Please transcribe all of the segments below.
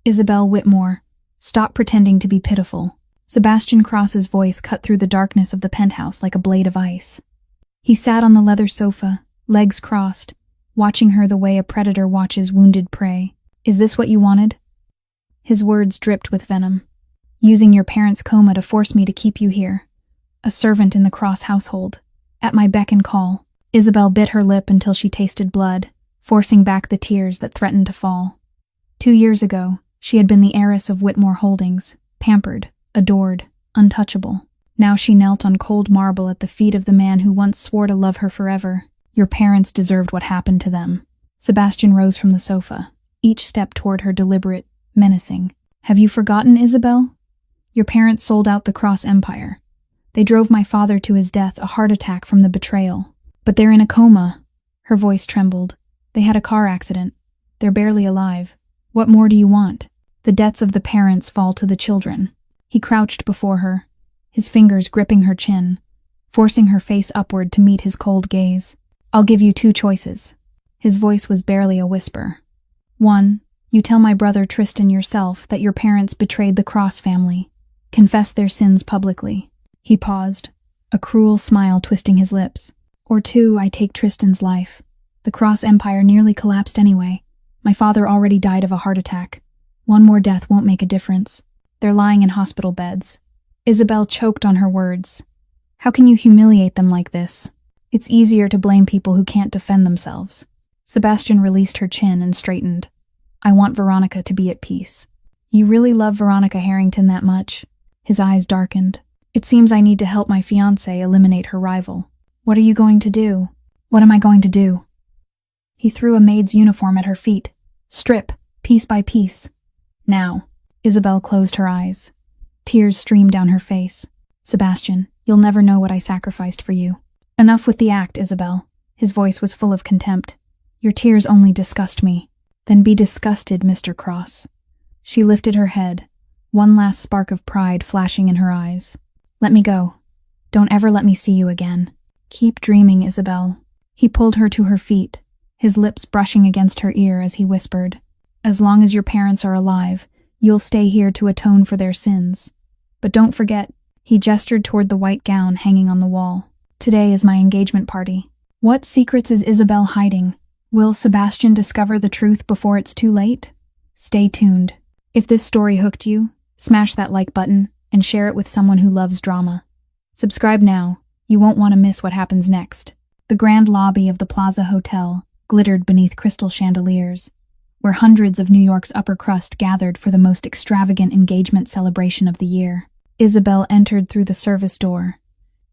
Isabel Whitmore, stop pretending to be pitiful. Sebastian Cross's voice cut through the darkness of the penthouse like a blade of ice. He sat on the leather sofa, legs crossed, watching her the way a predator watches wounded prey. Is this what you wanted? His words dripped with venom. Using your parents' coma to force me to keep you here. A servant in the Cross household. At my beck and call. Isabel bit her lip until she tasted blood, forcing back the tears that threatened to fall. 2 years ago, she had been the heiress of Whitmore Holdings, pampered, adored, untouchable. Now she knelt on cold marble at the feet of the man who once swore to love her forever. Your parents deserved what happened to them. Sebastian rose from the sofa, each step toward her deliberate, menacing. Have you forgotten, Isabel? Your parents sold out the Cross Empire. They drove my father to his death, a heart attack from the betrayal. But they're in a coma. Her voice trembled. They had a car accident. They're barely alive. What more do you want? The debts of the parents fall to the children. He crouched before her, his fingers gripping her chin, forcing her face upward to meet his cold gaze. I'll give you 2 choices. His voice was barely a whisper. 1, you tell my brother Tristan yourself that your parents betrayed the Cross family. Confess their sins publicly. He paused, a cruel smile twisting his lips. Or 2, I take Tristan's life. The Cross Empire nearly collapsed anyway. My father already died of a heart attack. 1 more death won't make a difference. They're lying in hospital beds. Isabel choked on her words. How can you humiliate them like this? It's easier to blame people who can't defend themselves. Sebastian released her chin and straightened. I want Veronica to be at peace. You really love Veronica Harrington that much? His eyes darkened. It seems I need to help my fiancé eliminate her rival. What are you going to do? What am I going to do? He threw a maid's uniform at her feet. Strip, piece by piece. Now. Isabel closed her eyes. Tears streamed down her face. Sebastian, you'll never know what I sacrificed for you. Enough with the act, Isabel. His voice was full of contempt. Your tears only disgust me. Then be disgusted, Mr. Cross. She lifted her head, one last spark of pride flashing in her eyes. Let me go. Don't ever let me see you again. Keep dreaming, Isabel. He pulled her to her feet, his lips brushing against her ear as he whispered, As long as your parents are alive, you'll stay here to atone for their sins. But don't forget, he gestured toward the white gown hanging on the wall. Today is my engagement party. What secrets is Isabel hiding? Will Sebastian discover the truth before it's too late? Stay tuned. If this story hooked you, smash that like button and share it with someone who loves drama. Subscribe now. You won't want to miss what happens next. The grand lobby of the Plaza Hotel glittered beneath crystal chandeliers, where hundreds of New York's upper crust gathered for the most extravagant engagement celebration of the year. Isabel entered through the service door,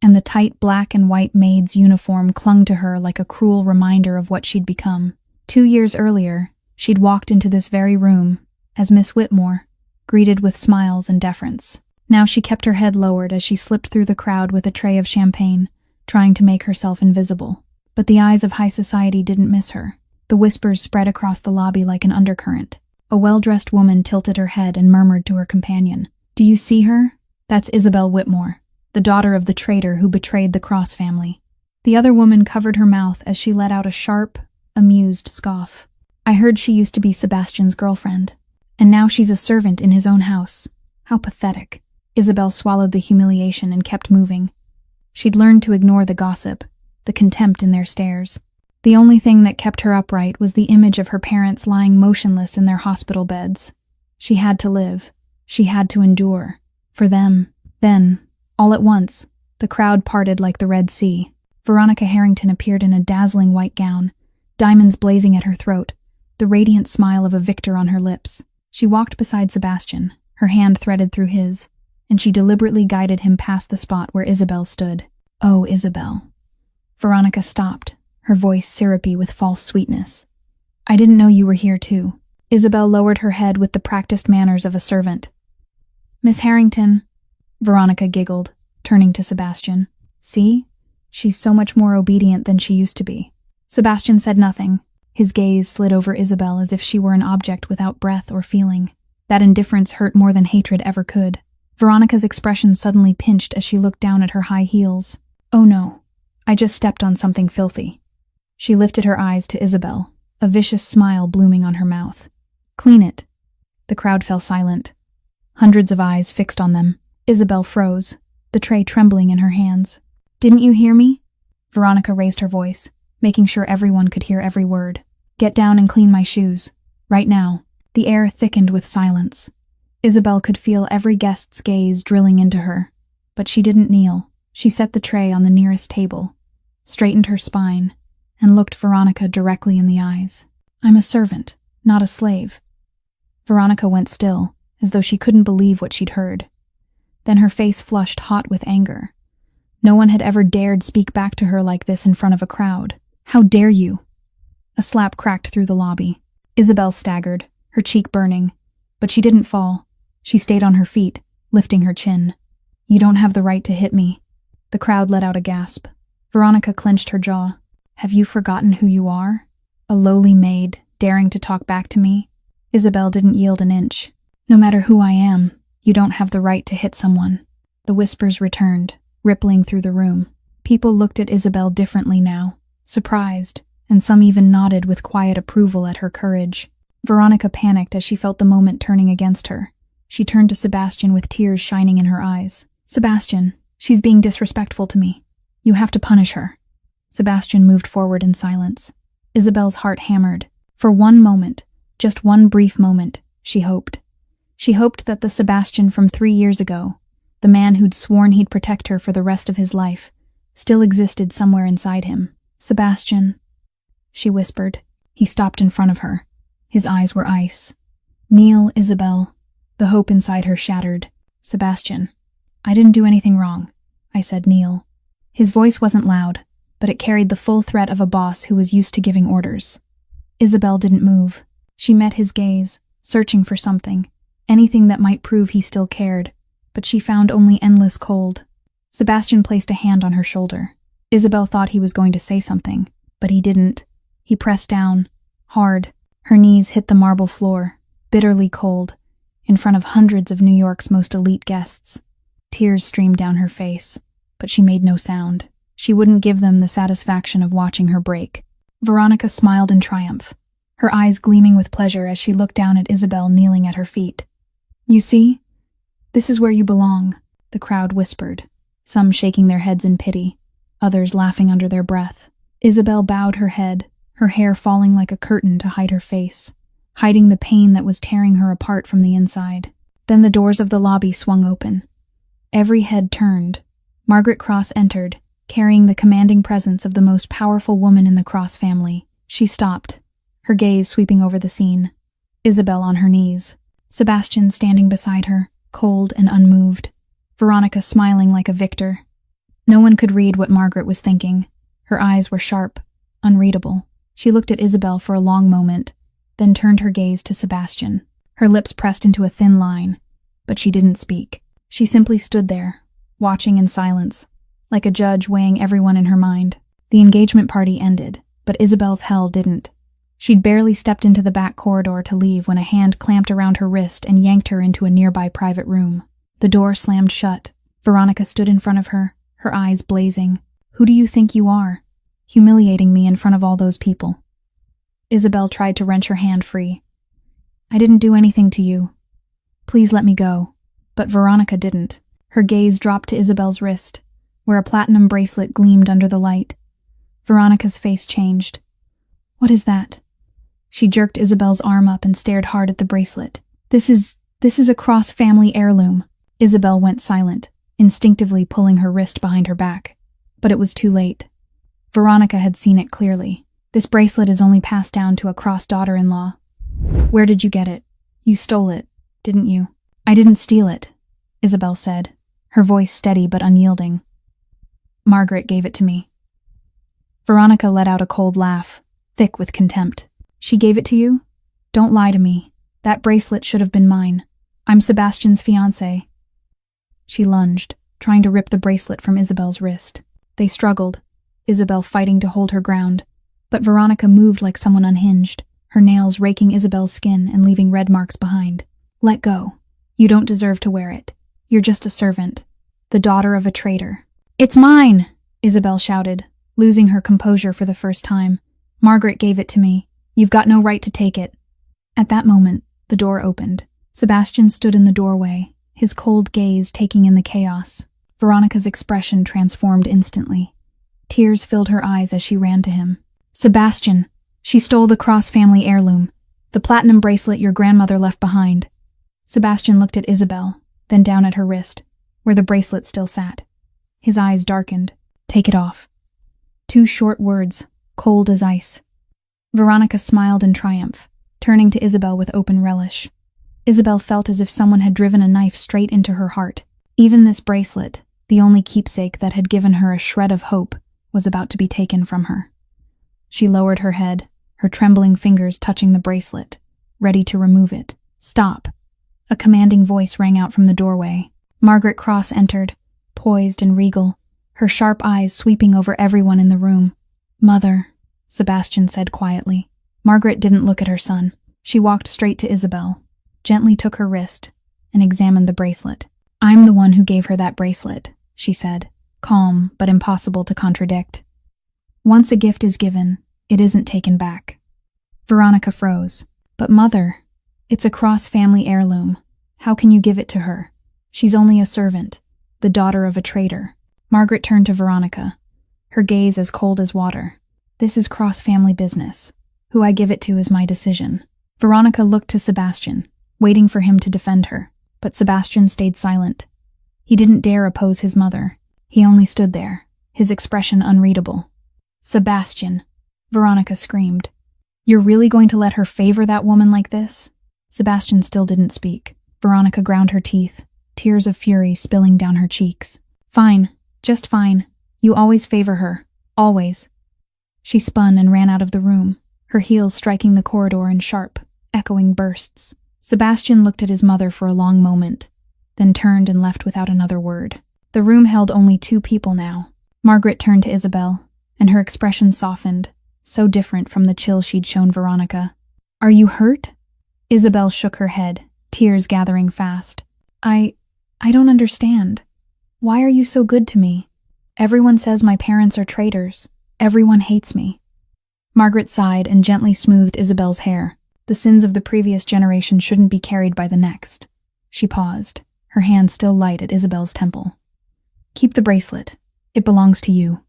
and the tight black and white maid's uniform clung to her like a cruel reminder of what she'd become. 2 years earlier, she'd walked into this very room as Miss Whitmore, greeted with smiles and deference. Now she kept her head lowered as she slipped through the crowd with a tray of champagne, trying to make herself invisible. But the eyes of high society didn't miss her. The whispers spread across the lobby like an undercurrent. A well-dressed woman tilted her head and murmured to her companion, Do you see her? That's Isabel Whitmore, the daughter of the traitor who betrayed the Cross family. The other woman covered her mouth as she let out a sharp, amused scoff. I heard she used to be Sebastian's girlfriend, and now she's a servant in his own house. How pathetic. Isabel swallowed the humiliation and kept moving. She'd learned to ignore the gossip, the contempt in their stares. The only thing that kept her upright was the image of her parents lying motionless in their hospital beds. She had to live. She had to endure. For them. Then, all at once, the crowd parted like the Red Sea. Veronica Harrington appeared in a dazzling white gown, diamonds blazing at her throat, the radiant smile of a victor on her lips. She walked beside Sebastian, her hand threaded through his, and she deliberately guided him past the spot where Isabel stood. Oh, Isabel. Veronica stopped, her voice syrupy with false sweetness. I didn't know you were here too. Isabel lowered her head with the practiced manners of a servant. Miss Harrington, Veronica giggled, turning to Sebastian. See? She's so much more obedient than she used to be. Sebastian said nothing. His gaze slid over Isabel as if she were an object without breath or feeling. That indifference hurt more than hatred ever could. Veronica's expression suddenly pinched as she looked down at her high heels. Oh no, I just stepped on something filthy. She lifted her eyes to Isabel, a vicious smile blooming on her mouth. Clean it. The crowd fell silent. Hundreds of eyes fixed on them. Isabel froze, the tray trembling in her hands. "Didn't you hear me?" Veronica raised her voice, making sure everyone could hear every word. "Get down and clean my shoes. Right now." The air thickened with silence. Isabel could feel every guest's gaze drilling into her. But she didn't kneel. She set the tray on the nearest table, straightened her spine, and looked Veronica directly in the eyes. "I'm a servant, not a slave." Veronica went still, as though she couldn't believe what she'd heard. Then her face flushed hot with anger. No one had ever dared speak back to her like this in front of a crowd. "How dare you!" A slap cracked through the lobby. Isabel staggered, her cheek burning, but she didn't fall. She stayed on her feet, lifting her chin. "You don't have the right to hit me." The crowd let out a gasp. Veronica clenched her jaw. "Have you forgotten who you are? A lowly maid, daring to talk back to me?" Isabel didn't yield an inch. "No matter who I am, you don't have the right to hit someone." The whispers returned, rippling through the room. People looked at Isabel differently now, surprised, and some even nodded with quiet approval at her courage. Veronica panicked as she felt the moment turning against her. She turned to Sebastian with tears shining in her eyes. "Sebastian, she's being disrespectful to me. You have to punish her." Sebastian moved forward in silence. Isabel's heart hammered. For one moment, just one brief moment, she hoped. She hoped that the Sebastian from 3 years ago, the man who'd sworn he'd protect her for the rest of his life, still existed somewhere inside him. "Sebastian," she whispered. He stopped in front of her. His eyes were ice. "Kneel, Isabel." The hope inside her shattered. "Sebastian, I didn't do anything wrong. I said kneel." His voice wasn't loud, but it carried the full threat of a boss who was used to giving orders. Isabel didn't move. She met his gaze, searching for something, anything that might prove he still cared, but she found only endless cold. Sebastian placed a hand on her shoulder. Isabel thought he was going to say something, but he didn't. He pressed down, hard. Her knees hit the marble floor, bitterly cold, in front of hundreds of New York's most elite guests. Tears streamed down her face, but she made no sound. She wouldn't give them the satisfaction of watching her break. Veronica smiled in triumph, her eyes gleaming with pleasure as she looked down at Isabel kneeling at her feet. "You see? This is where you belong," the crowd whispered, some shaking their heads in pity, others laughing under their breath. Isabel bowed her head, her hair falling like a curtain to hide her face, hiding the pain that was tearing her apart from the inside. Then the doors of the lobby swung open. Every head turned. Margaret Cross entered, carrying the commanding presence of the most powerful woman in the Cross family. She stopped, her gaze sweeping over the scene. Isabel on her knees, Sebastian standing beside her, cold and unmoved, Veronica smiling like a victor. No one could read what Margaret was thinking. Her eyes were sharp, unreadable. She looked at Isabel for a long moment, then turned her gaze to Sebastian. Her lips pressed into a thin line, but she didn't speak. She simply stood there, watching in silence, like a judge weighing everyone in her mind. The engagement party ended, but Isabel's hell didn't. She'd barely stepped into the back corridor to leave when a hand clamped around her wrist and yanked her into a nearby private room. The door slammed shut. Veronica stood in front of her, her eyes blazing. "Who do you think you are? Humiliating me in front of all those people." Isabel tried to wrench her hand free. "I didn't do anything to you. Please let me go." But Veronica didn't. Her gaze dropped to Isabel's wrist, where a platinum bracelet gleamed under the light. Veronica's face changed. "What is that?" She jerked Isabel's arm up and stared hard at the bracelet. This is a Cross family heirloom." Isabel went silent, instinctively pulling her wrist behind her back. But it was too late. Veronica had seen it clearly. "This bracelet is only passed down to a Cross daughter-in-law." "Where did you get it? You stole it, didn't you?" "I didn't steal it," Isabel said, her voice steady but unyielding. "Margaret gave it to me." Veronica let out a cold laugh, thick with contempt. "She gave it to you? Don't lie to me. That bracelet should have been mine. I'm Sebastian's fiancé." She lunged, trying to rip the bracelet from Isabel's wrist. They struggled, Isabel fighting to hold her ground, but Veronica moved like someone unhinged, her nails raking Isabel's skin and leaving red marks behind. "Let go. You don't deserve to wear it. You're just a servant, the daughter of a traitor." "It's mine!" Isabel shouted, losing her composure for the first time. "Margaret gave it to me. You've got no right to take it." At that moment, the door opened. Sebastian stood in the doorway, his cold gaze taking in the chaos. Veronica's expression transformed instantly. Tears filled her eyes as she ran to him. Sebastian! She stole the Cross family heirloom, the platinum bracelet your grandmother left behind. Sebastian looked at Isabel, then down at her wrist, where the bracelet still sat. His eyes darkened. Take it off. 2 short words, cold as ice. Veronica smiled in triumph, turning to Isabel with open relish. Isabel felt as if someone had driven a knife straight into her heart. Even this bracelet, the only keepsake that had given her a shred of hope, was about to be taken from her. She lowered her head, her trembling fingers touching the bracelet, ready to remove it. Stop! A commanding voice rang out from the doorway. Margaret Cross entered, poised and regal, her sharp eyes sweeping over everyone in the room. Mother, Sebastian said quietly. Margaret didn't look at her son. She walked straight to Isabel, gently took her wrist, and examined the bracelet. I'm the one who gave her that bracelet, she said, calm but impossible to contradict. Once a gift is given, it isn't taken back. Veronica froze. But Mother, it's a Cross family heirloom. How can you give it to her? She's only a servant, the daughter of a traitor. Margaret turned to Veronica, her gaze as cold as water. This is Cross family business. Who I give it to is my decision. Veronica looked to Sebastian, waiting for him to defend her, but Sebastian stayed silent. He didn't dare oppose his mother. He only stood there, his expression unreadable. Sebastian, Veronica screamed. You're really going to let her favor that woman like this? Sebastian still didn't speak. Veronica ground her teeth, tears of fury spilling down her cheeks. Fine, just fine. You always favor her. Always. She spun and ran out of the room, her heels striking the corridor in sharp, echoing bursts. Sebastian looked at his mother for a long moment, then turned and left without another word. The room held only 2 people now. Margaret turned to Isabel, and her expression softened, so different from the chill she'd shown Veronica. Are you hurt? Isabel shook her head, tears gathering fast. I don't understand. Why are you so good to me? Everyone says my parents are traitors. Everyone hates me. Margaret sighed and gently smoothed Isabel's hair. The sins of the previous generation shouldn't be carried by the next. She paused, her hand still light at Isabel's temple. Keep the bracelet. It belongs to you.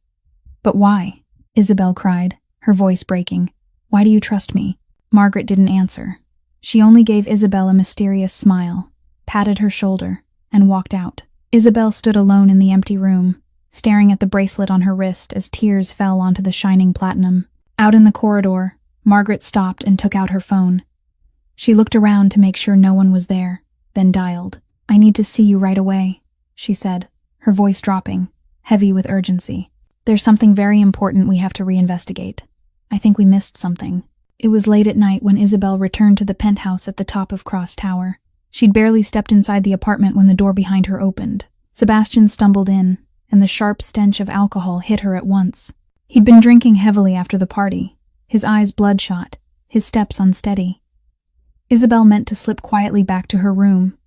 But why? Isabel cried, her voice breaking. Why do you trust me? Margaret didn't answer. She only gave Isabel a mysterious smile, patted her shoulder, and walked out. Isabel stood alone in the empty room, staring at the bracelet on her wrist as tears fell onto the shining platinum. Out in the corridor, Margaret stopped and took out her phone. She looked around to make sure no one was there, then dialed. I need to see you right away, she said, her voice dropping, heavy with urgency. There's something very important we have to reinvestigate. I think we missed something. It was late at night when Isabel returned to the penthouse at the top of Cross Tower. She'd barely stepped inside the apartment when the door behind her opened. Sebastian stumbled in, and the sharp stench of alcohol hit her at once. He'd been drinking heavily after the party, his eyes bloodshot, his steps unsteady. Isabel meant to slip quietly back to her room,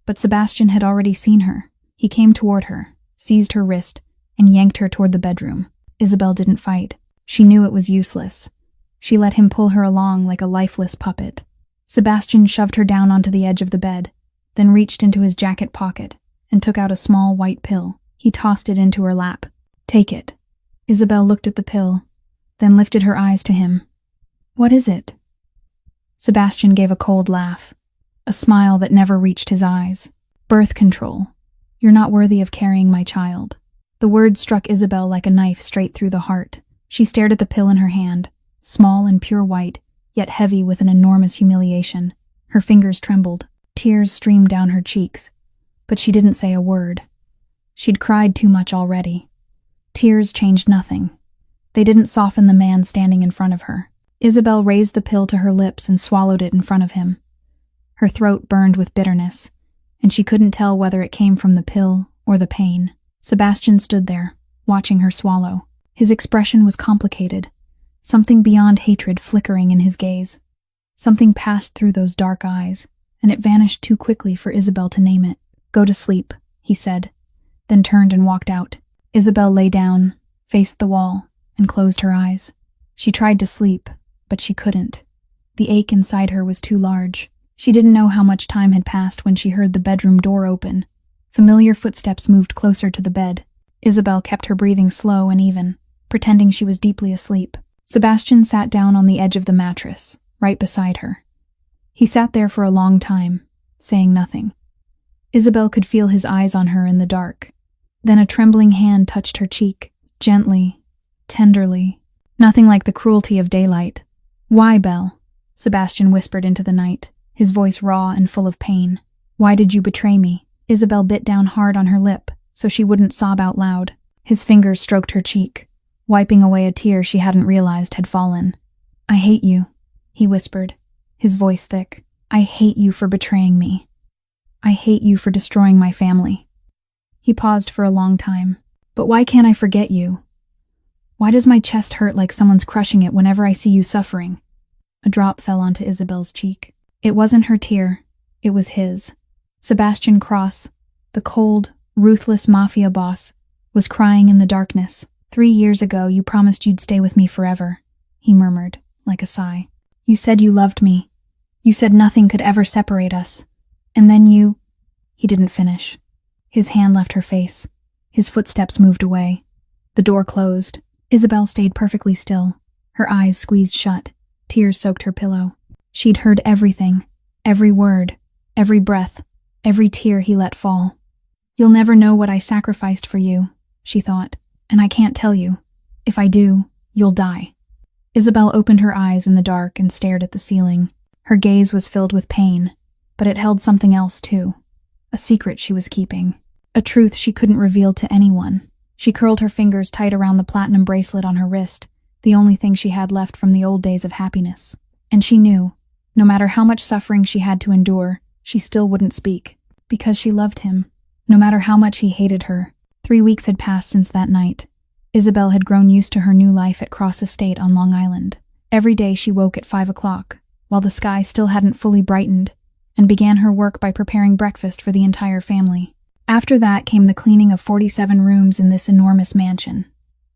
but Sebastian had already seen her. He came toward her, seized her wrist, and yanked her toward the bedroom. Isabel didn't fight. She knew it was useless. She let him pull her along like a lifeless puppet. Sebastian shoved her down onto the edge of the bed, then reached into his jacket pocket and took out a small white pill. He tossed it into her lap. Take it. Isabel looked at the pill, then lifted her eyes to him. What is it? Sebastian gave a cold laugh, a smile that never reached his eyes. Birth control. You're not worthy of carrying my child. The word struck Isabel like a knife straight through the heart. She stared at the pill in her hand, small and pure white, yet heavy with an enormous humiliation. Her fingers trembled, tears streamed down her cheeks, but she didn't say a word. She'd cried too much already. Tears changed nothing. They didn't soften the man standing in front of her. Isabel raised the pill to her lips and swallowed it in front of him. Her throat burned with bitterness, and she couldn't tell whether it came from the pill or the pain. Sebastian stood there, watching her swallow. His expression was complicated, something beyond hatred flickering in his gaze. Something passed through those dark eyes, and it vanished too quickly for Isabel to name it. Go to sleep, he said, then turned and walked out. Isabel lay down, faced the wall, and closed her eyes. She tried to sleep, but she couldn't. The ache inside her was too large. She didn't know how much time had passed when she heard the bedroom door open. Familiar footsteps moved closer to the bed. Isabel kept her breathing slow and even, pretending she was deeply asleep. Sebastian sat down on the edge of the mattress, right beside her. He sat there for a long time, saying nothing. Isabel could feel his eyes on her in the dark. Then a trembling hand touched her cheek, gently, tenderly. Nothing like the cruelty of daylight. "Why, Belle?" Sebastian whispered into the night, his voice raw and full of pain. "Why did you betray me?" Isabel bit down hard on her lip, so she wouldn't sob out loud. His fingers stroked her cheek, wiping away a tear she hadn't realized had fallen. "I hate you," he whispered, his voice thick. "I hate you for betraying me. I hate you for destroying my family." He paused for a long time. "But why can't I forget you? Why does my chest hurt like someone's crushing it whenever I see you suffering?" A drop fell onto Isabel's cheek. It wasn't her tear, it was his. Sebastian Cross, the cold, ruthless mafia boss, was crying in the darkness. "3 years ago, you promised you'd stay with me forever," he murmured, like a sigh. "You said you loved me. You said nothing could ever separate us. And then you—" He didn't finish. His hand left her face. His footsteps moved away. The door closed. Isabel stayed perfectly still, her eyes squeezed shut. Tears soaked her pillow. She'd heard everything, every word, every breath, every tear he let fall. "You'll never know what I sacrificed for you," she thought, "and I can't tell you. If I do, you'll die." Isabel opened her eyes in the dark and stared at the ceiling. Her gaze was filled with pain, but it held something else too. A secret she was keeping. A truth she couldn't reveal to anyone. She curled her fingers tight around the platinum bracelet on her wrist, the only thing she had left from the old days of happiness. And she knew, no matter how much suffering she had to endure, she still wouldn't speak, because she loved him, no matter how much he hated her. 3 weeks had passed since that night. Isabel had grown used to her new life at Cross Estate on Long Island. Every day she woke at 5 o'clock, while the sky still hadn't fully brightened, and began her work by preparing breakfast for the entire family. After that came the cleaning of 47 rooms in this enormous mansion.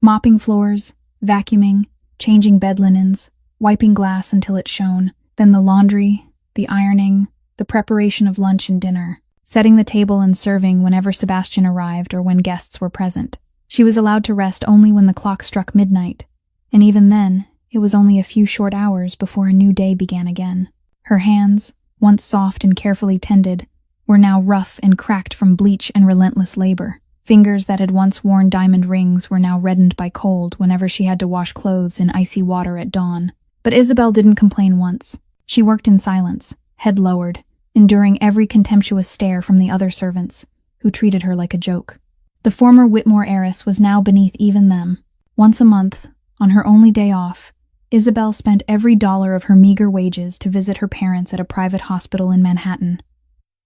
Mopping floors, vacuuming, changing bed linens, wiping glass until it shone, then the laundry, the ironing, the preparation of lunch and dinner, setting the table and serving whenever Sebastian arrived or when guests were present. She was allowed to rest only when the clock struck midnight, and even then, it was only a few short hours before a new day began again. Her hands, once soft and carefully tended, were now rough and cracked from bleach and relentless labor. Fingers that had once worn diamond rings were now reddened by cold whenever she had to wash clothes in icy water at dawn. But Isabel didn't complain once. She worked in silence, head lowered, enduring every contemptuous stare from the other servants, who treated her like a joke. The former Whitmore heiress was now beneath even them. Once a month, on her only day off, Isabel spent every dollar of her meager wages to visit her parents at a private hospital in Manhattan.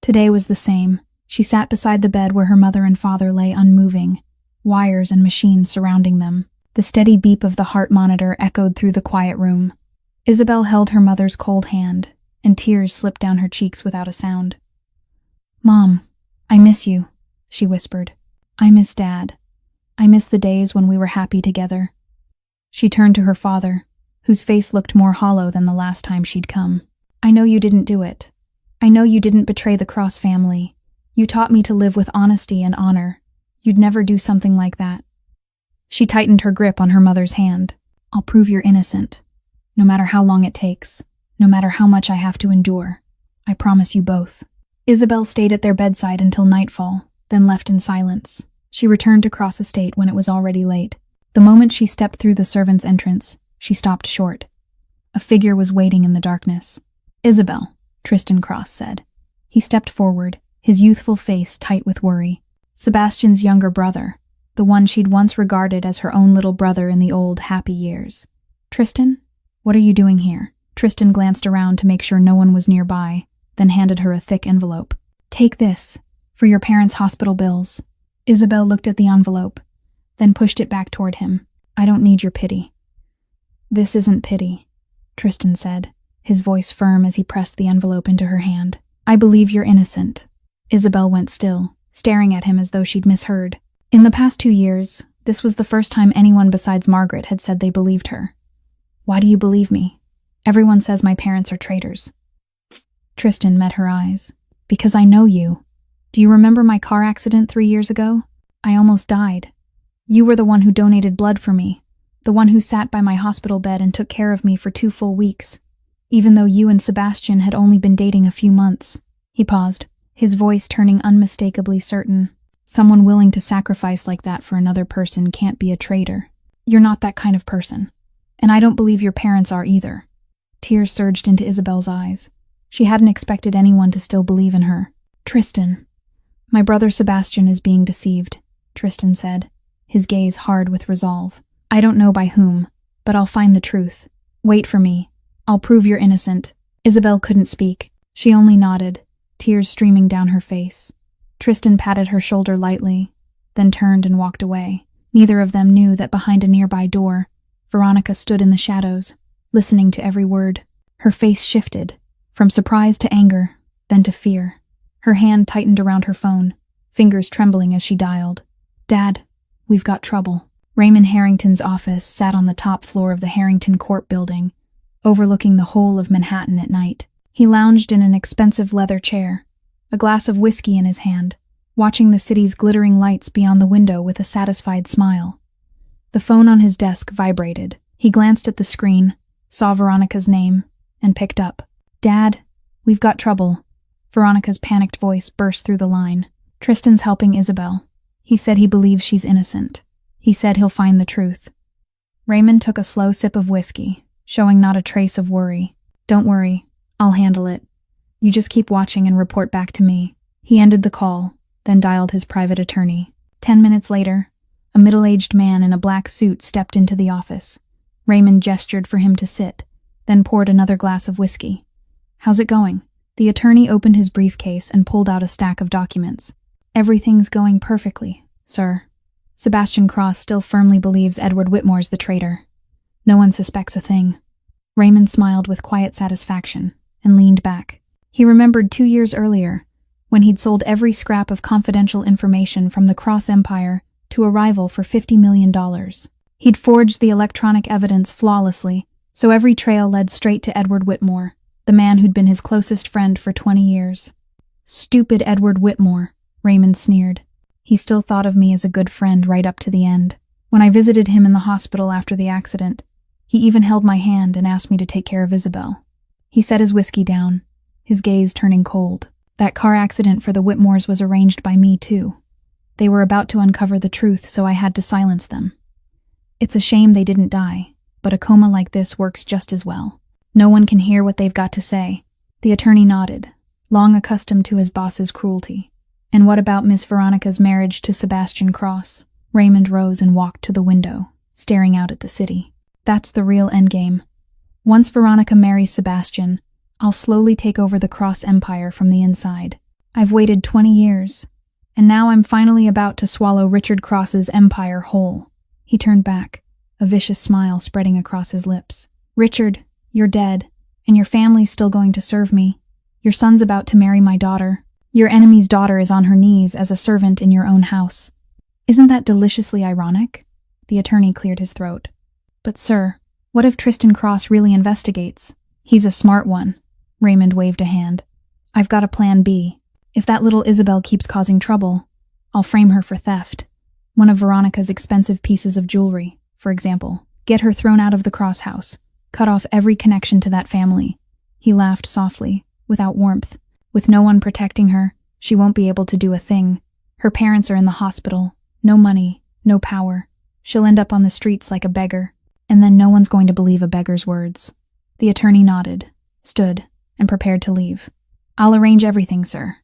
Today was the same. She sat beside the bed where her mother and father lay unmoving, wires and machines surrounding them. The steady beep of the heart monitor echoed through the quiet room. Isabel held her mother's cold hand, and tears slipped down her cheeks without a sound. "Mom, I miss you," she whispered. "I miss Dad. I miss the days when we were happy together." She turned to her father, whose face looked more hollow than the last time she'd come. "I know you didn't do it. I know you didn't betray the Cross family. You taught me to live with honesty and honor. You'd never do something like that." She tightened her grip on her mother's hand. "I'll prove you're innocent. No matter how long it takes. No matter how much I have to endure. I promise you both." Isabel stayed at their bedside until nightfall, then left in silence. She returned to Cross Estate when it was already late. The moment she stepped through the servants' entrance, she stopped short. A figure was waiting in the darkness. "Isabel," Tristan Cross said. He stepped forward, his youthful face tight with worry. Sebastian's younger brother, the one she'd once regarded as her own little brother in the old, happy years. "Tristan, what are you doing here?" Tristan glanced around to make sure no one was nearby, then handed her a thick envelope. "Take this, for your parents' hospital bills." Isabel looked at the envelope, then pushed it back toward him. "I don't need your pity." "This isn't pity," Tristan said, his voice firm as he pressed the envelope into her hand. "I believe you're innocent." Isabel went still, staring at him as though she'd misheard. In the past 2 years, this was the first time anyone besides Margaret had said they believed her. "Why do you believe me? Everyone says my parents are traitors." Tristan met her eyes. Because I know you. Do you remember my car accident 3 years ago? I almost died. You were the one who donated blood for me, the one who sat by my hospital bed and took care of me for 2 full weeks, even though you and Sebastian had only been dating a few months. He paused, his voice turning unmistakably certain. Someone willing to sacrifice like that for another person can't be a traitor. You're not that kind of person. And I don't believe your parents are either. Tears surged into Isabel's eyes. She hadn't expected anyone to still believe in her. Tristan. My brother Sebastian is being deceived, Tristan said, his gaze hard with resolve. I don't know by whom, but I'll find the truth. Wait for me. I'll prove you're innocent. Isabel couldn't speak. She only nodded, tears streaming down her face. Tristan patted her shoulder lightly, then turned and walked away. Neither of them knew that behind a nearby door, Veronica stood in the shadows, listening to every word. Her face shifted, from surprise to anger, then to fear. Her hand tightened around her phone, fingers trembling as she dialed. Dad, we've got trouble. Raymond Harrington's office sat on the top floor of the Harrington Court building, overlooking the whole of Manhattan at night. He lounged in an expensive leather chair, a glass of whiskey in his hand, watching the city's glittering lights beyond the window with a satisfied smile. The phone on his desk vibrated. He glanced at the screen, saw Veronica's name, and picked up. Dad, we've got trouble. Veronica's panicked voice burst through the line. Tristan's helping Isabel. He said he believes she's innocent. He said he'll find the truth. Raymond took a slow sip of whiskey, showing not a trace of worry. Don't worry, I'll handle it. You just keep watching and report back to me. He ended the call, then dialed his private attorney. 10 minutes later, a middle-aged man in a black suit stepped into the office. Raymond gestured for him to sit, then poured another glass of whiskey. How's it going? The attorney opened his briefcase and pulled out a stack of documents. Everything's going perfectly, sir. Sebastian Cross still firmly believes Edward Whitmore's the traitor. No one suspects a thing. Raymond smiled with quiet satisfaction and leaned back. He remembered 2 years earlier, when he'd sold every scrap of confidential information from the Cross Empire to a rival for $50 million. He'd forged the electronic evidence flawlessly, so every trail led straight to Edward Whitmore, the man who'd been his closest friend for 20 years. Stupid Edward Whitmore, Raymond sneered. He still thought of me as a good friend right up to the end. When I visited him in the hospital after the accident, he even held my hand and asked me to take care of Isabel. He set his whiskey down, his gaze turning cold. That car accident for the Whitmores was arranged by me, too. They were about to uncover the truth, so I had to silence them. It's a shame they didn't die, but a coma like this works just as well. No one can hear what they've got to say. The attorney nodded, long accustomed to his boss's cruelty. And what about Miss Veronica's marriage to Sebastian Cross? Raymond rose and walked to the window, staring out at the city. That's the real endgame. Once Veronica marries Sebastian, I'll slowly take over the Cross Empire from the inside. I've waited 20 years, and now I'm finally about to swallow Richard Cross's empire whole. He turned back, a vicious smile spreading across his lips. Richard, you're dead, and your family's still going to serve me. Your son's about to marry my daughter. Your enemy's daughter is on her knees as a servant in your own house. Isn't that deliciously ironic? The attorney cleared his throat. But sir, what if Tristan Cross really investigates? He's a smart one. Raymond waved a hand. I've got a plan B. If that little Isabel keeps causing trouble, I'll frame her for theft. One of Veronica's expensive pieces of jewelry, for example. Get her thrown out of the Cross house. Cut off every connection to that family. He laughed softly, without warmth. With no one protecting her, she won't be able to do a thing. Her parents are in the hospital. No money, no power. She'll end up on the streets like a beggar, and then no one's going to believe a beggar's words. The attorney nodded, stood, and prepared to leave. I'll arrange everything, sir.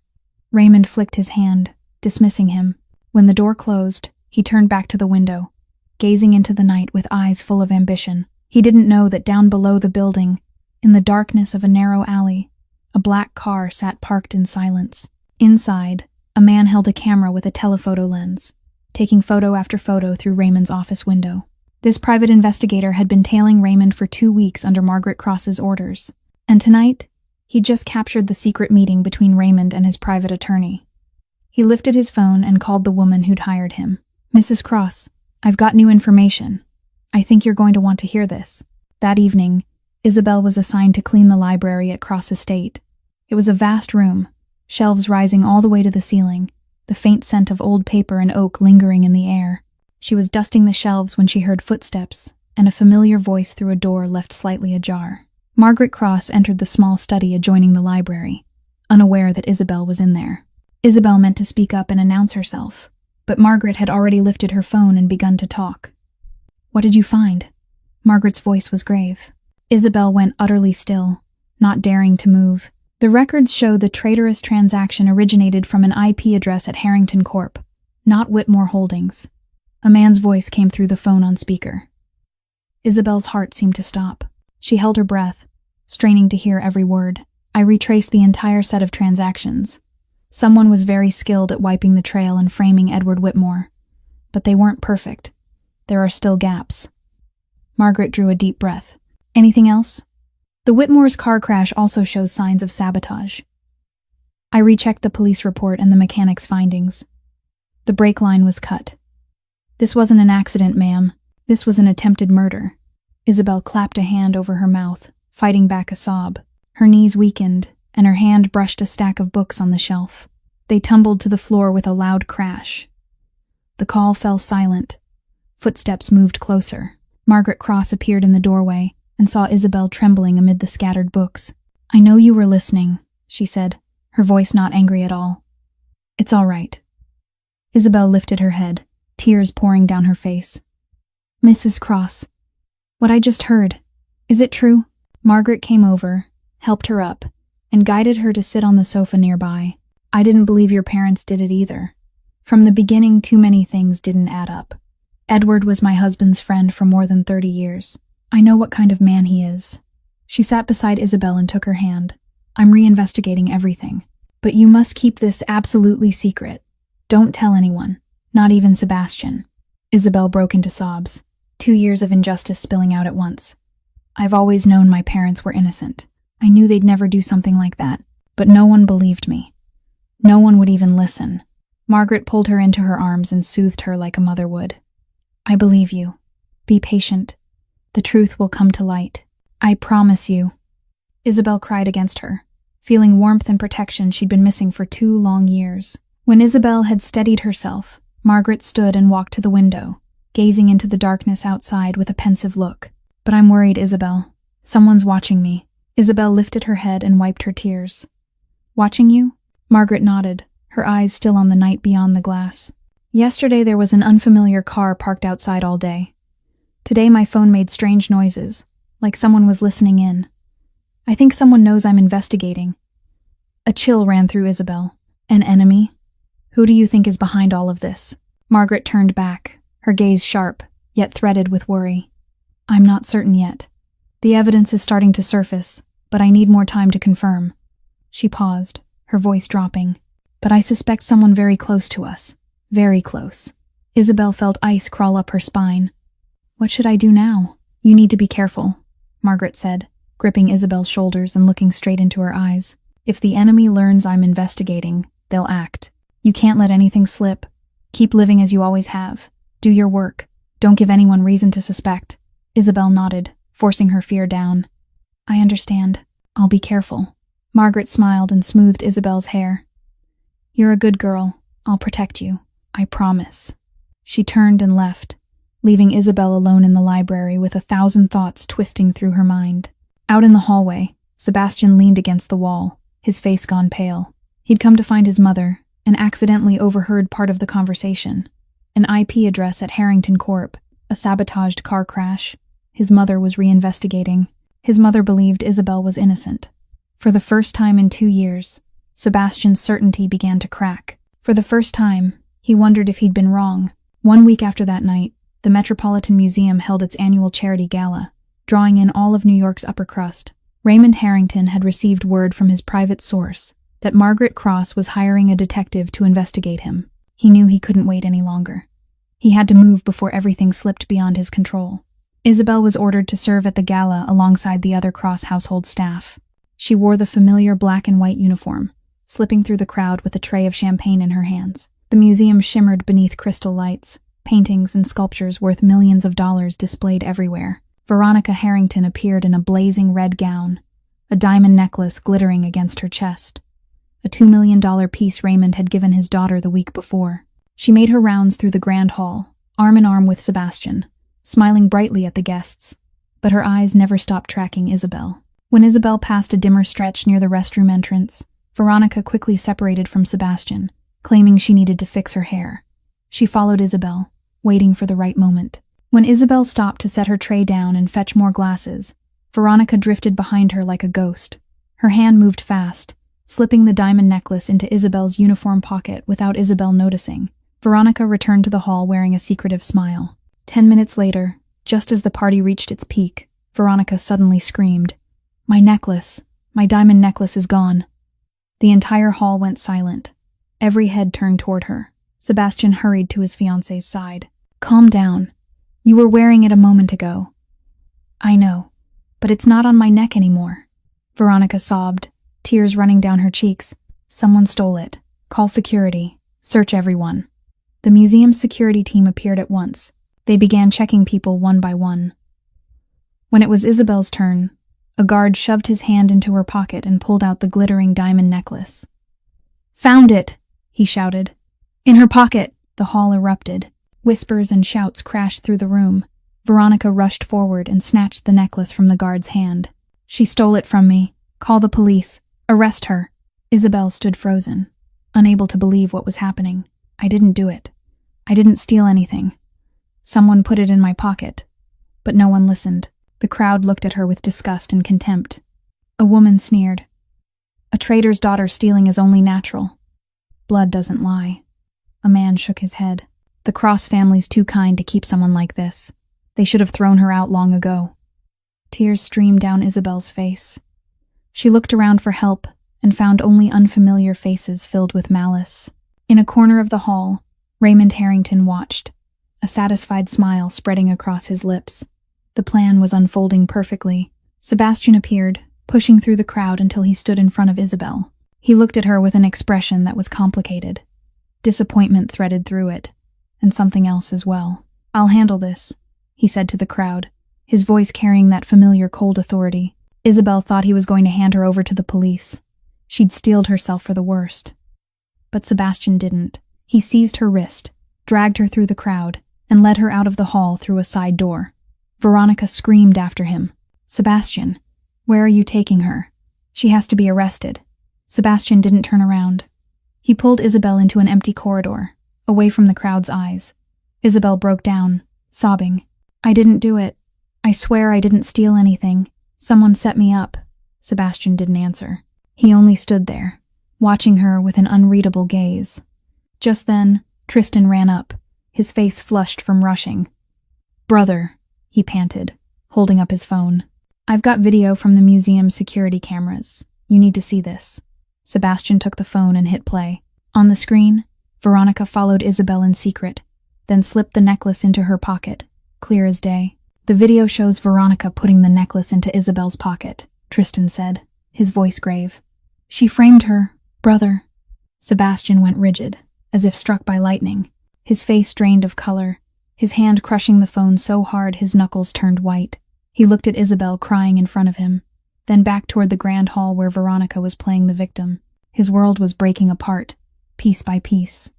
Raymond flicked his hand, dismissing him. When the door closed, he turned back to the window, gazing into the night with eyes full of ambition. He didn't know that down below the building, in the darkness of a narrow alley, a black car sat parked in silence. Inside, a man held a camera with a telephoto lens, taking photo after photo through Raymond's office window. This private investigator had been tailing Raymond for 2 weeks under Margaret Cross's orders, and tonight, he'd just captured the secret meeting between Raymond and his private attorney. He lifted his phone and called the woman who'd hired him. Mrs. Cross, I've got new information. I think you're going to want to hear this. That evening, Isabel was assigned to clean the library at Cross Estate. It was a vast room, shelves rising all the way to the ceiling, the faint scent of old paper and oak lingering in the air. She was dusting the shelves when she heard footsteps, and a familiar voice through a door left slightly ajar. Margaret Cross entered the small study adjoining the library, unaware that Isabel was in there. Isabel meant to speak up and announce herself, but Margaret had already lifted her phone and begun to talk. "What did you find?" Margaret's voice was grave. Isabel went utterly still, not daring to move. "The records show the traitorous transaction originated from an IP address at Harrington Corp., not Whitmore Holdings." A man's voice came through the phone on speaker. Isabel's heart seemed to stop. She held her breath, straining to hear every word. "I retraced the entire set of transactions. Someone was very skilled at wiping the trail and framing Edward Whitmore. But they weren't perfect. There are still gaps." Margaret drew a deep breath. "Anything else?" "The Whitmore's car crash also shows signs of sabotage. I rechecked the police report and the mechanic's findings. The brake line was cut. This wasn't an accident, ma'am. This was an attempted murder." Isabel clapped a hand over her mouth, fighting back a sob. Her knees weakened, and her hand brushed a stack of books on the shelf. They tumbled to the floor with a loud crash. The call fell silent. Footsteps moved closer. Margaret Cross appeared in the doorway and saw Isabel trembling amid the scattered books. "I know you were listening," she said, her voice not angry at all. "It's all right." Isabel lifted her head, tears pouring down her face. "Mrs. Cross, what I just heard, is it true?" Margaret came over, helped her up, and guided her to sit on the sofa nearby. "I didn't believe your parents did it either. From the beginning, too many things didn't add up. Edward was my husband's friend for more than 30 years. I know what kind of man he is." She sat beside Isabel and took her hand. "I'm reinvestigating everything. But you must keep this absolutely secret. Don't tell anyone, not even Sebastian." Isabel broke into sobs, 2 years of injustice spilling out at once. "I've always known my parents were innocent. I knew they'd never do something like that, but no one believed me. No one would even listen." Margaret pulled her into her arms and soothed her like a mother would. "I believe you. Be patient. The truth will come to light. I promise you." Isabel cried against her, feeling warmth and protection she'd been missing for 2 long years. When Isabel had steadied herself, Margaret stood and walked to the window, gazing into the darkness outside with a pensive look. "But I'm worried, Isabel. Someone's watching me." Isabel lifted her head and wiped her tears. "Watching you?" Margaret nodded, her eyes still on the night beyond the glass. "Yesterday there was an unfamiliar car parked outside all day. Today my phone made strange noises, like someone was listening in. I think someone knows I'm investigating." A chill ran through Isabel. "An enemy? Who do you think is behind all of this?" Margaret turned back, her gaze sharp, yet threaded with worry. "I'm not certain yet. The evidence is starting to surface, but I need more time to confirm." She paused, her voice dropping. "But I suspect someone very close to us. Very close." Isabel felt ice crawl up her spine. "What should I do now?" "You need to be careful," Margaret said, gripping Isabel's shoulders and looking straight into her eyes. "If the enemy learns I'm investigating, they'll act. You can't let anything slip. Keep living as you always have. Do your work. Don't give anyone reason to suspect." Isabel nodded, forcing her fear down. "I understand. I'll be careful." Margaret smiled and smoothed Isabel's hair. "You're a good girl. I'll protect you. I promise." She turned and left, leaving Isabel alone in the library with 1,000 thoughts twisting through her mind. Out in the hallway, Sebastian leaned against the wall, his face gone pale. He'd come to find his mother, and accidentally overheard part of the conversation. An IP address at Harrington Corp., a sabotaged car crash. His mother was reinvestigating. His mother believed Isabel was innocent. For the first time in 2 years, Sebastian's certainty began to crack. For the first time, he wondered if he'd been wrong. 1 week after that night, the Metropolitan Museum held its annual charity gala, drawing in all of New York's upper crust. Raymond Harrington had received word from his private source that Margaret Cross was hiring a detective to investigate him. He knew he couldn't wait any longer. He had to move before everything slipped beyond his control. Isabel was ordered to serve at the gala alongside the other Cross household staff. She wore the familiar black and white uniform, slipping through the crowd with a tray of champagne in her hands. The museum shimmered beneath crystal lights, paintings and sculptures worth millions of dollars displayed everywhere. Veronica Harrington appeared in a blazing red gown, a diamond necklace glittering against her chest. A $2 million piece Raymond had given his daughter the week before. She made her rounds through the grand hall, arm in arm with Sebastian, smiling brightly at the guests, but her eyes never stopped tracking Isabel. When Isabel passed a dimmer stretch near the restroom entrance, Veronica quickly separated from Sebastian, claiming she needed to fix her hair. She followed Isabel, waiting for the right moment. When Isabel stopped to set her tray down and fetch more glasses, Veronica drifted behind her like a ghost. Her hand moved fast, slipping the diamond necklace into Isabel's uniform pocket without Isabel noticing. Veronica returned to the hall wearing a secretive smile. 10 minutes later, just as the party reached its peak, Veronica suddenly screamed, "My necklace! My diamond necklace is gone!" The entire hall went silent. Every head turned toward her. Sebastian hurried to his fiancée's side. "Calm down. You were wearing it a moment ago." "I know, but it's not on my neck anymore." Veronica sobbed, tears running down her cheeks. "Someone stole it. Call security. Search everyone." The museum's security team appeared at once. They began checking people one by one. When it was Isabel's turn, a guard shoved his hand into her pocket and pulled out the glittering diamond necklace. "Found it!" he shouted. "In her pocket!" The hall erupted. Whispers and shouts crashed through the room. Veronica rushed forward and snatched the necklace from the guard's hand. "She stole it from me. Call the police. Arrest her." Isabel stood frozen, unable to believe what was happening. "I didn't do it. I didn't steal anything. Someone put it in my pocket." But no one listened. The crowd looked at her with disgust and contempt. A woman sneered. "A trader's daughter stealing is only natural. Blood doesn't lie." A man shook his head. "The Cross family's too kind to keep someone like this. They should have thrown her out long ago." Tears streamed down Isabel's face. She looked around for help and found only unfamiliar faces filled with malice. In a corner of the hall, Raymond Harrington watched, a satisfied smile spreading across his lips. The plan was unfolding perfectly. Sebastian appeared, pushing through the crowd until he stood in front of Isabel. He looked at her with an expression that was complicated. Disappointment threaded through it, and something else as well. "I'll handle this," he said to the crowd, his voice carrying that familiar cold authority. Isabel thought he was going to hand her over to the police. She'd steeled herself for the worst. But Sebastian didn't. He seized her wrist, dragged her through the crowd, and led her out of the hall through a side door. Veronica screamed after him. "Sebastian, where are you taking her? She has to be arrested." Sebastian didn't turn around. He pulled Isabel into an empty corridor, away from the crowd's eyes. Isabel broke down, sobbing. "I didn't do it. I swear I didn't steal anything. Someone set me up." Sebastian didn't answer. He only stood there, watching her with an unreadable gaze. Just then, Tristan ran up, his face flushed from rushing. "Brother," he panted, holding up his phone. "I've got video from the museum's security cameras. You need to see this." Sebastian took the phone and hit play. On the screen, Veronica followed Isabel in secret, then slipped the necklace into her pocket, clear as day. "The video shows Veronica putting the necklace into Isabel's pocket," Tristan said, his voice grave. "She framed her, brother." Sebastian went rigid, as if struck by lightning. His face drained of color, his hand crushing the phone so hard his knuckles turned white. He looked at Isabel crying in front of him, then back toward the grand hall where Veronica was playing the victim. His world was breaking apart, piece by piece.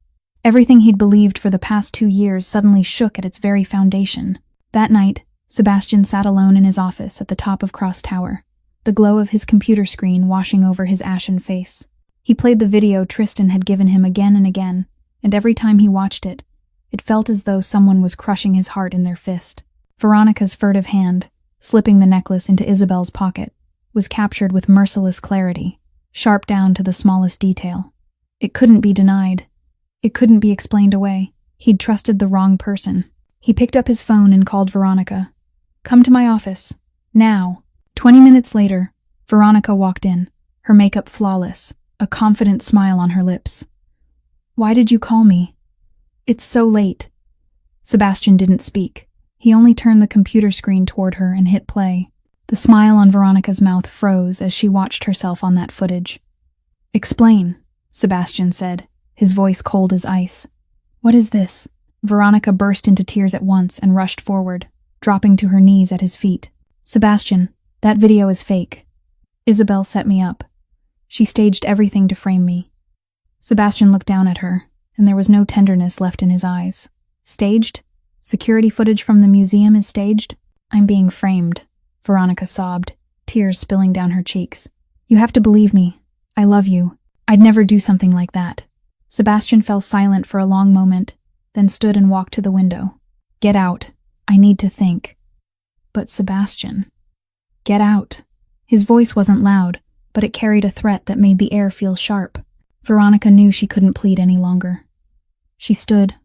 Everything he'd believed for the past 2 years suddenly shook at its very foundation. That night, Sebastian sat alone in his office at the top of Cross Tower, the glow of his computer screen washing over his ashen face. He played the video Tristan had given him again and again, and every time he watched it, it felt as though someone was crushing his heart in their fist. Veronica's furtive hand, slipping the necklace into Isabel's pocket, was captured with merciless clarity, sharp down to the smallest detail. It couldn't be denied. It couldn't be explained away. He'd trusted the wrong person. He picked up his phone and called Veronica. "Come to my office. Now." 20 minutes later, Veronica walked in, her makeup flawless, a confident smile on her lips. "Why did you call me?" "It's so late." Sebastian didn't speak. He only turned the computer screen toward her and hit play. The smile on Veronica's mouth froze as she watched herself on that footage. "Explain," Sebastian said, his voice cold as ice. "What is this?" Veronica burst into tears at once and rushed forward, dropping to her knees at his feet. "Sebastian, that video is fake." Isabel set me up. She staged everything to frame me. Sebastian looked down at her, and there was no tenderness left in his eyes. Staged? Security footage from the museum is staged? I'm being framed, Veronica sobbed, tears spilling down her cheeks. You have to believe me. I love you. I'd never do something like that. Sebastian fell silent for a long moment, then stood and walked to the window. Get out. I need to think. But Sebastian. Get out. His voice wasn't loud, but it carried a threat that made the air feel sharp. Veronica knew she couldn't plead any longer. She stood,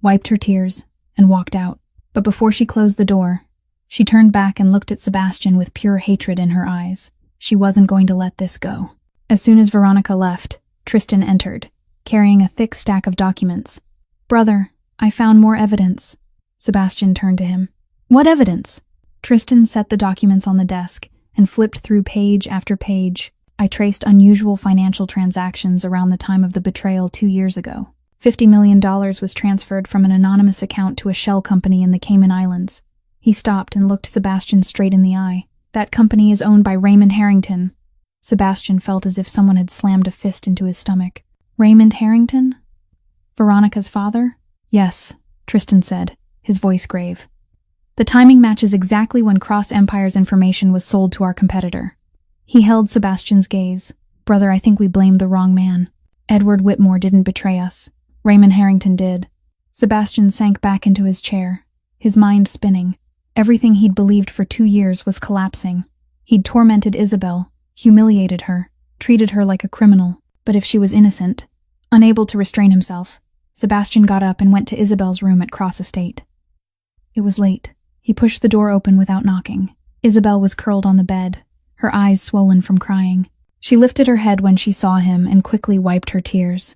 wiped her tears, and walked out. But before she closed the door, she turned back and looked at Sebastian with pure hatred in her eyes. She wasn't going to let this go. As soon as Veronica left, Tristan entered, carrying a thick stack of documents. Brother, I found more evidence. Sebastian turned to him. What evidence? Tristan set the documents on the desk and flipped through page after page. I traced unusual financial transactions around the time of the betrayal 2 years ago. $50 million was transferred from an anonymous account to a shell company in the Cayman Islands. He stopped and looked Sebastian straight in the eye. That company is owned by Raymond Harrington. Sebastian felt as if someone had slammed a fist into his stomach. Raymond Harrington? Veronica's father? Yes, Tristan said, his voice grave. The timing matches exactly when Cross Empire's information was sold to our competitor. He held Sebastian's gaze. Brother, I think we blamed the wrong man. Edward Whitmore didn't betray us. Raymond Harrington did. Sebastian sank back into his chair, his mind spinning. Everything he'd believed for 2 years was collapsing. He'd tormented Isabel, humiliated her, treated her like a criminal. But if she was innocent, unable to restrain himself, Sebastian got up and went to Isabel's room at Cross Estate. It was late. He pushed the door open without knocking. Isabel was curled on the bed, her eyes swollen from crying. She lifted her head when she saw him and quickly wiped her tears.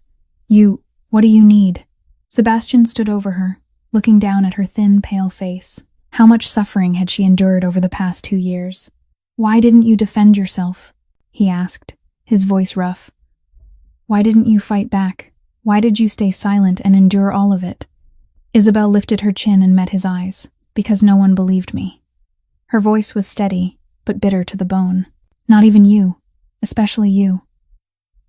What do you need? Sebastian stood over her, looking down at her thin, pale face. How much suffering had she endured over the past 2 years? Why didn't you defend yourself? He asked, his voice rough. Why didn't you fight back? Why did you stay silent and endure all of it? Isabel lifted her chin and met his eyes, because no one believed me. Her voice was steady, but bitter to the bone. Not even you, especially you.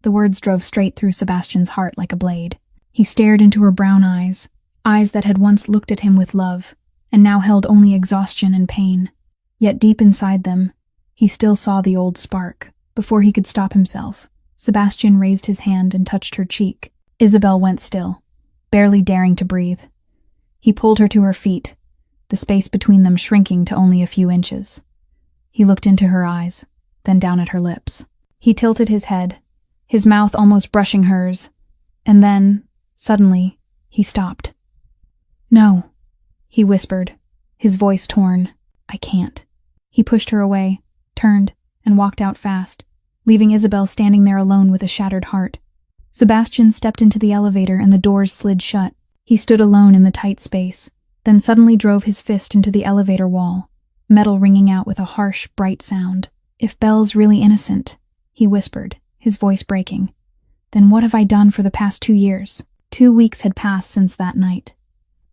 The words drove straight through Sebastian's heart like a blade. He stared into her brown eyes, eyes that had once looked at him with love, and now held only exhaustion and pain. Yet deep inside them, he still saw the old spark. Before he could stop himself, Sebastian raised his hand and touched her cheek. Isabel went still, barely daring to breathe. He pulled her to her feet, the space between them shrinking to only a few inches. He looked into her eyes, then down at her lips. He tilted his head, his mouth almost brushing hers, and then, suddenly, he stopped. No, he whispered, his voice torn. I can't. He pushed her away, turned, and walked out fast, leaving Isabel standing there alone with a shattered heart. Sebastian stepped into the elevator and the doors slid shut. He stood alone in the tight space, then suddenly drove his fist into the elevator wall, metal ringing out with a harsh, bright sound. If Belle's really innocent, he whispered, his voice breaking, then what have I done for the past 2 years? 2 weeks had passed since that night.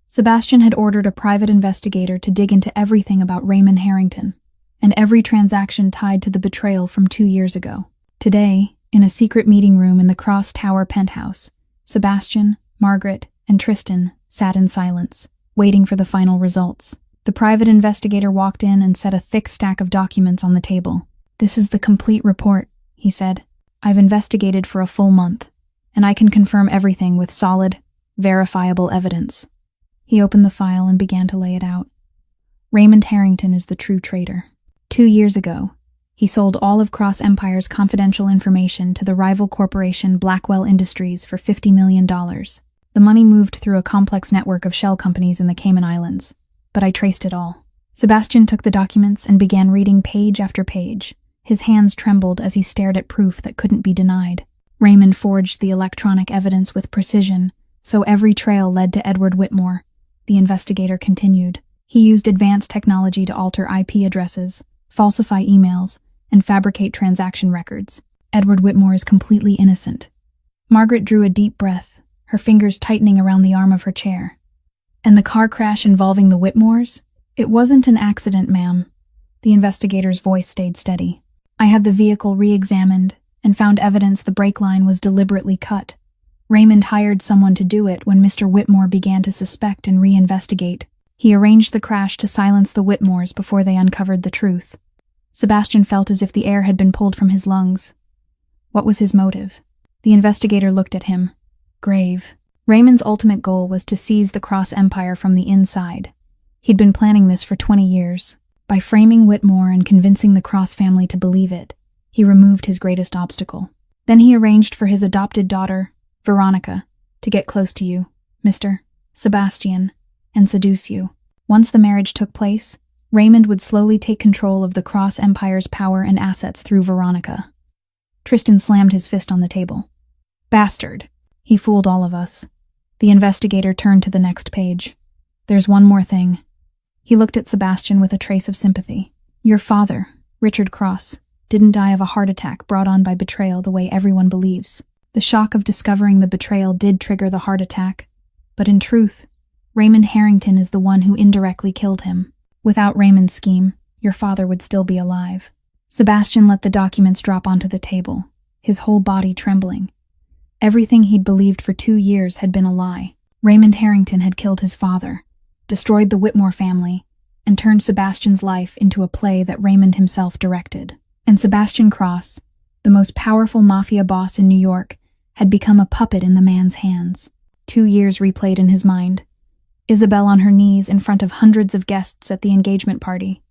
Sebastian had ordered a private investigator to dig into everything about Raymond Harrington, and every transaction tied to the betrayal from 2 years ago. Today, in a secret meeting room in the Cross Tower penthouse, Sebastian, Margaret, and Tristan sat in silence, waiting for the final results. The private investigator walked in and set a thick stack of documents on the table. This is the complete report, he said. I've investigated for a full month, and I can confirm everything with solid, verifiable evidence. He opened the file and began to lay it out. Raymond Harrington is the true traitor. 2 years ago, he sold all of Cross Empire's confidential information to the rival corporation Blackwell Industries for $50 million. The money moved through a complex network of shell companies in the Cayman Islands, but I traced it all. Sebastian took the documents and began reading page after page. His hands trembled as he stared at proof that couldn't be denied. Raymond forged the electronic evidence with precision, so every trail led to Edward Whitmore. The investigator continued. He used advanced technology to alter IP addresses, falsify emails, and fabricate transaction records. Edward Whitmore is completely innocent. Margaret drew a deep breath, her fingers tightening around the arm of her chair. And the car crash involving the Whitmores? It wasn't an accident, ma'am. The investigator's voice stayed steady. I had the vehicle re-examined and found evidence the brake line was deliberately cut. Raymond hired someone to do it when Mr. Whitmore began to suspect and reinvestigate. He arranged the crash to silence the Whitmores before they uncovered the truth. Sebastian felt as if the air had been pulled from his lungs. What was his motive? The investigator looked at him, grave. Raymond's ultimate goal was to seize the Cross Empire from the inside. He'd been planning this for 20 years. By framing Whitmore and convincing the Cross family to believe it, he removed his greatest obstacle. Then he arranged for his adopted daughter, Veronica, to get close to you, Mr. Sebastian, and seduce you. Once the marriage took place, Raymond would slowly take control of the Cross Empire's power and assets through Veronica. Tristan slammed his fist on the table. Bastard! He fooled all of us. The investigator turned to the next page. There's one more thing. He looked at Sebastian with a trace of sympathy. Your father, Richard Cross, didn't die of a heart attack brought on by betrayal the way everyone believes. The shock of discovering the betrayal did trigger the heart attack, but in truth, Raymond Harrington is the one who indirectly killed him. Without Raymond's scheme, your father would still be alive. Sebastian let the documents drop onto the table, his whole body trembling. Everything he'd believed for 2 years had been a lie. Raymond Harrington had killed his father, destroyed the Whitmore family, and turned Sebastian's life into a play that Raymond himself directed. And Sebastian Cross, the most powerful mafia boss in New York, had become a puppet in the man's hands. 2 years replayed in his mind. Isabel on her knees in front of hundreds of guests at the engagement party.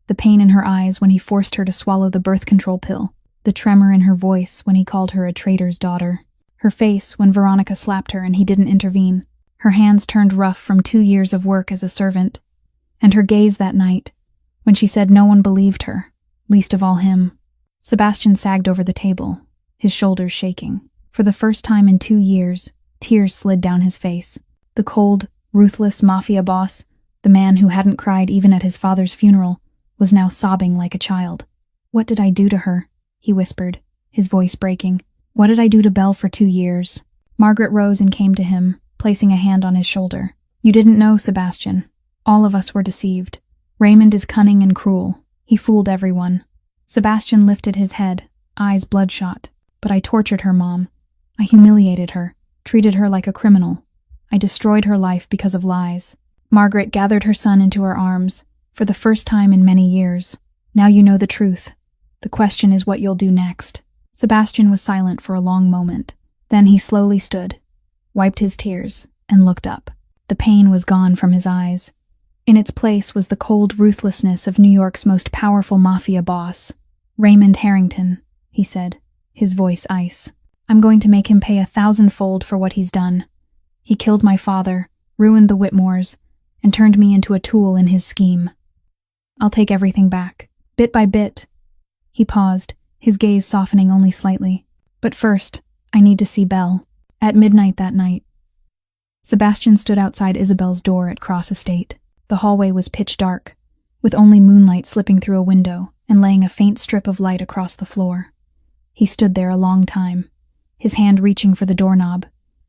The pain in her eyes when he forced her to swallow the birth control pill. The tremor in her voice when he called her a traitor's daughter. Her face when Veronica slapped her and he didn't intervene. Her hands turned rough from 2 years of work as a servant. And her gaze that night, when she said no one believed her, least of all him. Sebastian sagged over the table, his shoulders shaking. For the first time in 2 years, tears slid down his face. The cold, ruthless mafia boss, the man who hadn't cried even at his father's funeral, was now sobbing like a child. What did I do to her? He whispered, his voice breaking. What did I do to Belle for 2 years? Margaret rose and came to him, placing a hand on his shoulder. You didn't know, Sebastian. All of us were deceived. Raymond is cunning and cruel. He fooled everyone. Sebastian lifted his head, eyes bloodshot. But I tortured her, Mom. I humiliated her, treated her like a criminal. I destroyed her life because of lies. Margaret gathered her son into her arms, for the first time in many years. Now you know the truth. The question is what you'll do next. Sebastian was silent for a long moment. Then he slowly stood, wiped his tears, and looked up. The pain was gone from his eyes. In its place was the cold ruthlessness of New York's most powerful mafia boss. Raymond Harrington, he said, his voice ice. I'm going to make him pay 1,000-fold for what he's done. He killed my father, ruined the Whitmores, and turned me into a tool in his scheme. I'll take everything back, bit by bit. He paused, his gaze softening only slightly. But first, I need to see Belle. At midnight that night. Sebastian stood outside Isabel's door at Cross Estate. The hallway was pitch dark, with only moonlight slipping through a window and laying a faint strip of light across the floor. He stood there a long time, his hand reaching for the doorknob,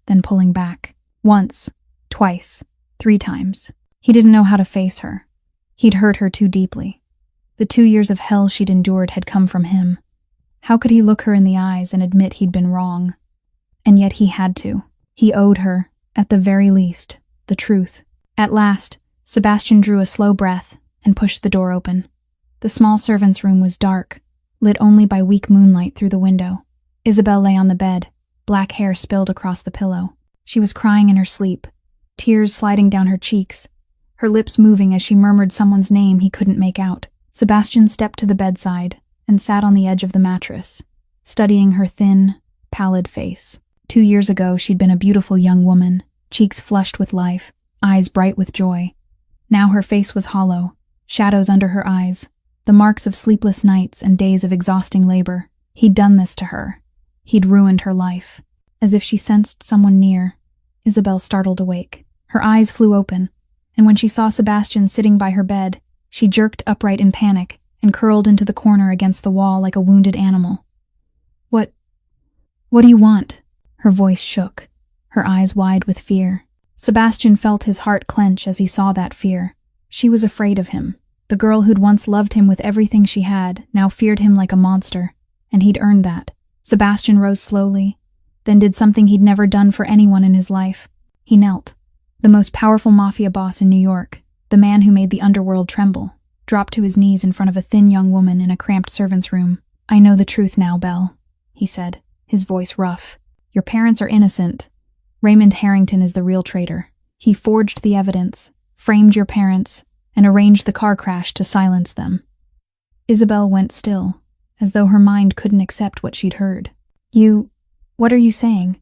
then pulling back. Once, twice, 3 times. He didn't know how to face her. He'd hurt her too deeply. The 2 years of hell she'd endured had come from him. How could he look her in the eyes and admit he'd been wrong? And yet he had to. He owed her, at the very least, the truth. At last, Sebastian drew a slow breath and pushed the door open. The small servant's room was dark, lit only by weak moonlight through the window. Isabel lay on the bed, black hair spilled across the pillow. She was crying in her sleep, tears sliding down her cheeks, her lips moving as she murmured someone's name he couldn't make out. Sebastian stepped to the bedside and sat on the edge of the mattress, studying her thin, pallid face. 2 years ago, she'd been a beautiful young woman, cheeks flushed with life, eyes bright with joy. Now her face was hollow, shadows under her eyes, the marks of sleepless nights and days of exhausting labor. He'd done this to her. He'd ruined her life. As if she sensed someone near, Isabel startled awake. Her eyes flew open, and when she saw Sebastian sitting by her bed, she jerked upright in panic and curled into the corner against the wall like a wounded animal. What do you want?" Her voice shook, her eyes wide with fear. Sebastian felt his heart clench as he saw that fear. She was afraid of him, The girl who'd once loved him with everything she had now feared him like a monster, and he'd earned that. Sebastian rose slowly, then did something he'd never done for anyone in his life. He knelt. The most powerful mafia boss in New York, the man who made the underworld tremble, dropped to his knees in front of a thin young woman in a cramped servant's room. "I know the truth now, Belle," he said, his voice rough. "Your parents are innocent. Raymond Harrington is the real traitor. He forged the evidence, framed your parents, and arranged the car crash to silence them." Isabel went still, as though her mind couldn't accept what she'd heard. What are you saying?"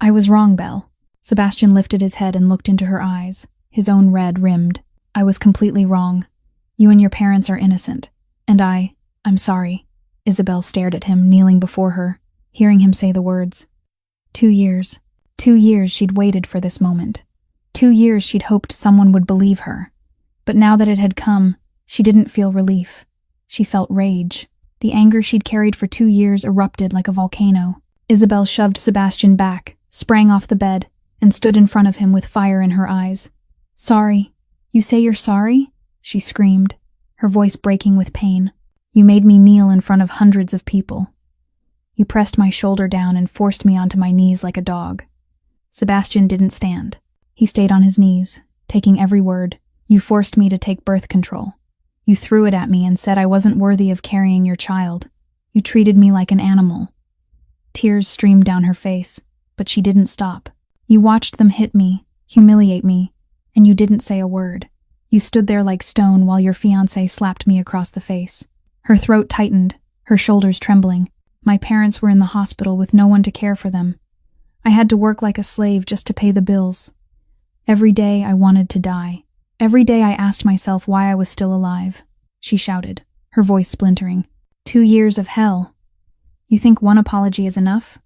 "I was wrong, Belle." Sebastian lifted his head and looked into her eyes, his own red rimmed. "I was completely wrong. You and your parents are innocent. And I'm sorry." Isabel stared at him, kneeling before her, hearing him say the words. 2 years. 2 years she'd waited for this moment. 2 years she'd hoped someone would believe her. But now that it had come, she didn't feel relief. She felt rage. The anger she'd carried for 2 years erupted like a volcano. Isabel shoved Sebastian back, sprang off the bed, and stood in front of him with fire in her eyes. "Sorry? You say you're sorry?" she screamed, her voice breaking with pain. "You made me kneel in front of hundreds of people. You pressed my shoulder down and forced me onto my knees like a dog." Sebastian didn't stand. He stayed on his knees, taking every word. "You forced me to take birth control. You threw it at me and said I wasn't worthy of carrying your child. You treated me like an animal." Tears streamed down her face, but she didn't stop. "You watched them hit me, humiliate me, and you didn't say a word. You stood there like stone while your fiancé slapped me across the face." Her throat tightened, her shoulders trembling. "My parents were in the hospital with no one to care for them. I had to work like a slave just to pay the bills. Every day I wanted to die. Every day I asked myself why I was still alive," she shouted, her voice splintering. 2 years of hell. You think one apology is enough?"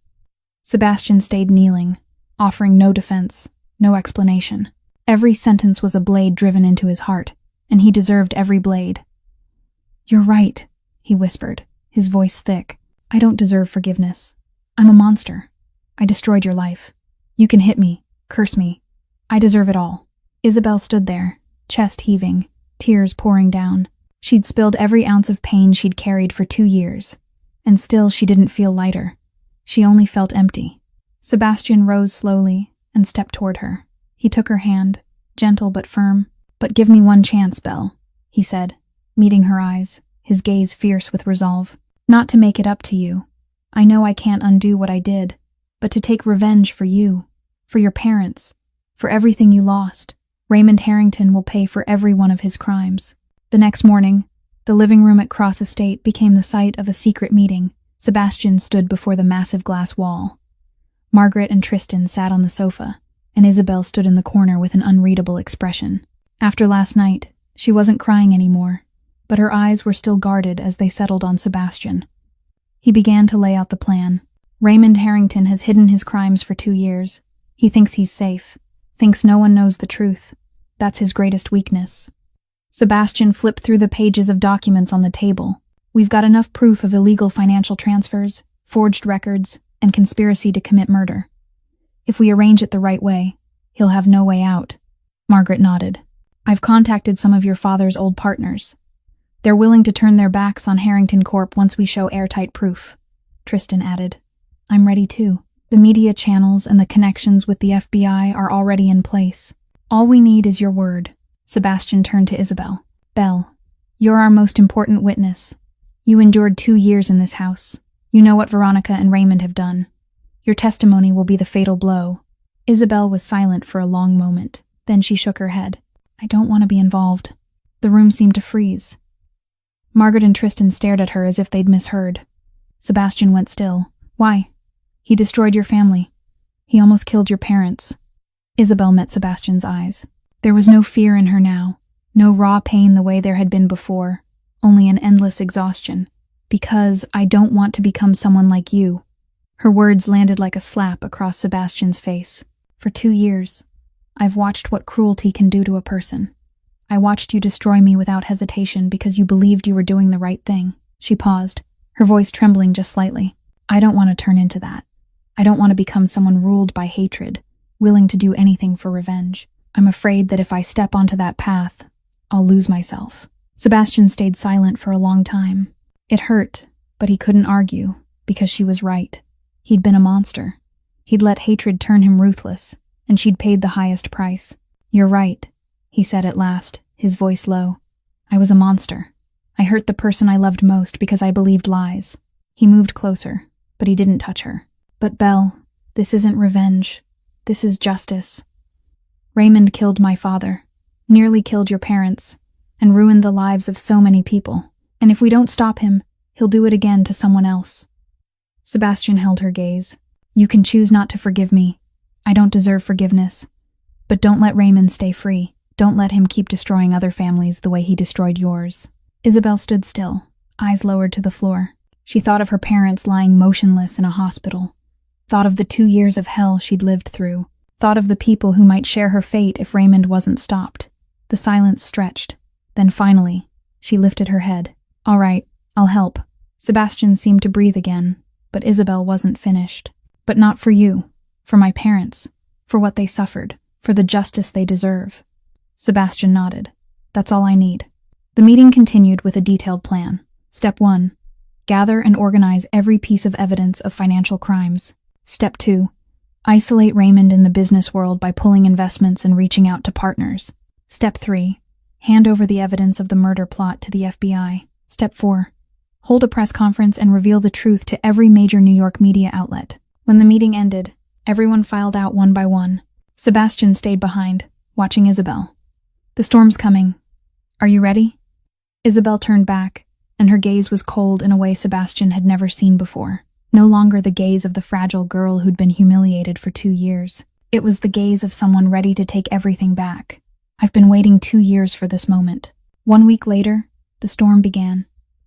Sebastian stayed kneeling, offering no defense, no explanation. Every sentence was a blade driven into his heart, and he deserved every blade. "You're right," he whispered, his voice thick. "I don't deserve forgiveness. I'm a monster. I destroyed your life. You can hit me, curse me. I deserve it all." Isabel stood there, chest heaving, tears pouring down. She'd spilled every ounce of pain she'd carried for 2 years, and still she didn't feel lighter. She only felt empty. Sebastian rose slowly and stepped toward her. He took her hand, gentle but firm. "But give me one chance, Belle," he said, meeting her eyes, his gaze fierce with resolve. "Not to make it up to you. I know I can't undo what I did, but to take revenge for you, for your parents, for everything you lost. Raymond Harrington will pay for every one of his crimes." The next morning, the living room at Cross Estate became the site of a secret meeting. Sebastian stood before the massive glass wall. Margaret and Tristan sat on the sofa, and Isabel stood in the corner with an unreadable expression. After last night, she wasn't crying anymore, but her eyes were still guarded as they settled on Sebastian. He began to lay out the plan. "Raymond Harrington has hidden his crimes for 2 years. He thinks he's safe, thinks no one knows the truth. That's his greatest weakness." Sebastian flipped through the pages of documents on the table. "We've got enough proof of illegal financial transfers, forged records, and conspiracy to commit murder. If we arrange it the right way, he'll have no way out." Margaret nodded. "I've contacted some of your father's old partners. They're willing to turn their backs on Harrington Corp once we show airtight proof," Tristan added. "I'm ready too. The media channels and the connections with the FBI are already in place. All we need is your word." Sebastian turned to Isabel. "Belle, you're our most important witness. You endured 2 years in this house. You know what Veronica and Raymond have done. Your testimony will be the fatal blow." Isabel was silent for a long moment. Then she shook her head. "I don't want to be involved." The room seemed to freeze. Margaret and Tristan stared at her as if they'd misheard. Sebastian went still. "Why? He destroyed your family. He almost killed your parents." Isabel met Sebastian's eyes. There was no fear in her now, no raw pain the way there had been before, only an endless exhaustion. "Because I don't want to become someone like you." Her words landed like a slap across Sebastian's face. "For 2 years, I've watched what cruelty can do to a person. I watched you destroy me without hesitation because you believed you were doing the right thing." She paused, her voice trembling just slightly. "I don't want to turn into that. I don't want to become someone ruled by hatred, willing to do anything for revenge. I'm afraid that if I step onto that path, I'll lose myself." Sebastian stayed silent for a long time. It hurt, but he couldn't argue, because she was right. He'd been a monster. He'd let hatred turn him ruthless, and she'd paid the highest price. "You're right," he said at last, his voice low. "I was a monster. I hurt the person I loved most because I believed lies." He moved closer, but he didn't touch her. "But Belle, this isn't revenge. This is justice. Raymond killed my father, nearly killed your parents, and ruined the lives of so many people. And if we don't stop him, he'll do it again to someone else." Sebastian held her gaze. "You can choose not to forgive me. I don't deserve forgiveness. But don't let Raymond stay free. Don't let him keep destroying other families the way he destroyed yours." Isabel stood still, eyes lowered to the floor. She thought of her parents lying motionless in a hospital, thought of the 2 years of hell she'd lived through, thought of the people who might share her fate if Raymond wasn't stopped. The silence stretched. Then finally, she lifted her head. "All right, I'll help." Sebastian seemed to breathe again, but Isabel wasn't finished. "But not for you, for my parents, for what they suffered, for the justice they deserve." Sebastian nodded. "That's all I need." The meeting continued with a detailed plan. Step 1. Gather and organize every piece of evidence of financial crimes. Step 2. Isolate Raymond in the business world by pulling investments and reaching out to partners. Step 3. Hand over the evidence of the murder plot to the FBI. Step 4. Hold a press conference and reveal the truth to every major New York media outlet. When the meeting ended, everyone filed out one by one. Sebastian stayed behind, watching Isabel. "The storm's coming. Are you ready?" Isabel turned back, and her gaze was cold in a way Sebastian had never seen before. No longer the gaze of the fragile girl who'd been humiliated for 2 years. It was the gaze of someone ready to take everything back. "I've been waiting 2 years for this moment." 1 week later, the storm began.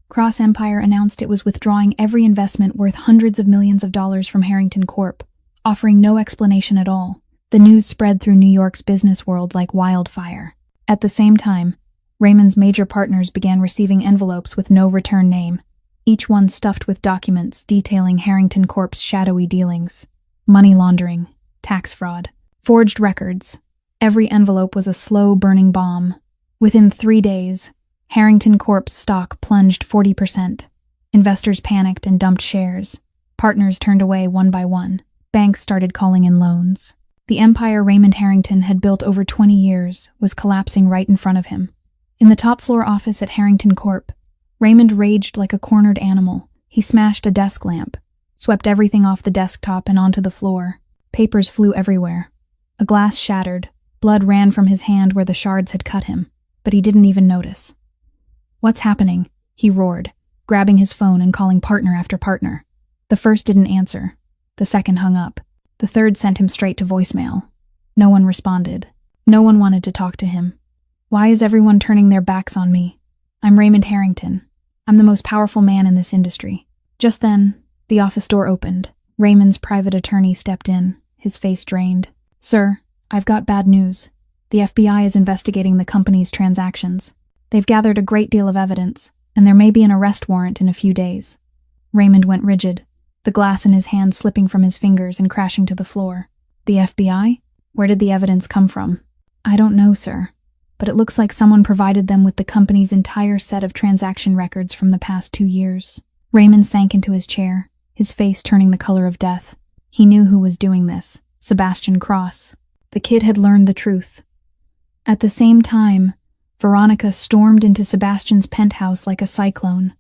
Cross Empire announced it was withdrawing every investment worth hundreds of millions of dollars from Harrington Corp., offering no explanation at all. The news spread through New York's business world like wildfire. At the same time, Raymond's major partners began receiving envelopes with no return name, each one stuffed with documents detailing Harrington Corp's shadowy dealings. Money laundering, tax fraud, forged records. Every envelope was a slow-burning bomb. Within 3 days, Harrington Corp's stock plunged 40%. Investors panicked and dumped shares. Partners turned away one by one. Banks started calling in loans. The empire Raymond Harrington had built over 20 years was collapsing right in front of him. In the top-floor office at Harrington Corp., Raymond raged like a cornered animal. He smashed a desk lamp, swept everything off the desktop and onto the floor. Papers flew everywhere. A glass shattered. Blood ran from his hand where the shards had cut him, but he didn't even notice. "What's happening?" he roared, grabbing his phone and calling partner after partner. The first didn't answer. The second hung up. The third sent him straight to voicemail. No one responded. No one wanted to talk to him. "Why is everyone turning their backs on me? I'm Raymond Harrington. I'm the most powerful man in this industry." Just then, the office door opened. Raymond's private attorney stepped in, his face drained. "Sir, I've got bad news. The FBI is investigating the company's transactions. They've gathered a great deal of evidence, and there may be an arrest warrant in a few days." Raymond went rigid, the glass in his hand slipping from his fingers and crashing to the floor. "The FBI? Where did the evidence come from?" "I don't know, sir, but it looks like someone provided them with the company's entire set of transaction records from the past 2 years. Raymond sank into his chair, his face turning the color of death. He knew who was doing this: Sebastian Cross. The kid had learned the truth. At the same time, Veronica stormed into Sebastian's penthouse like a cyclone.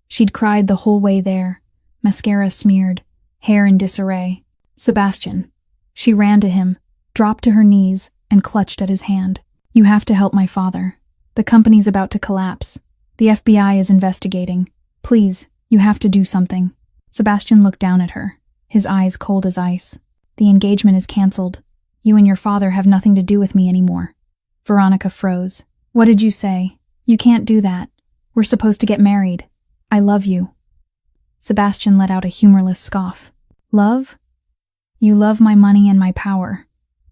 She'd cried the whole way there, mascara smeared, hair in disarray. "Sebastian." She ran to him, dropped to her knees, and clutched at his hand. "You have to help my father. The company's about to collapse. The FBI is investigating. Please, you have to do something." Sebastian looked down at her, his eyes cold as ice. "The engagement is canceled. You and your father have nothing to do with me anymore." Veronica froze. "What did you say? You can't do that. We're supposed to get married. I love you." Sebastian let out a humorless scoff. "Love? You love my money and my power.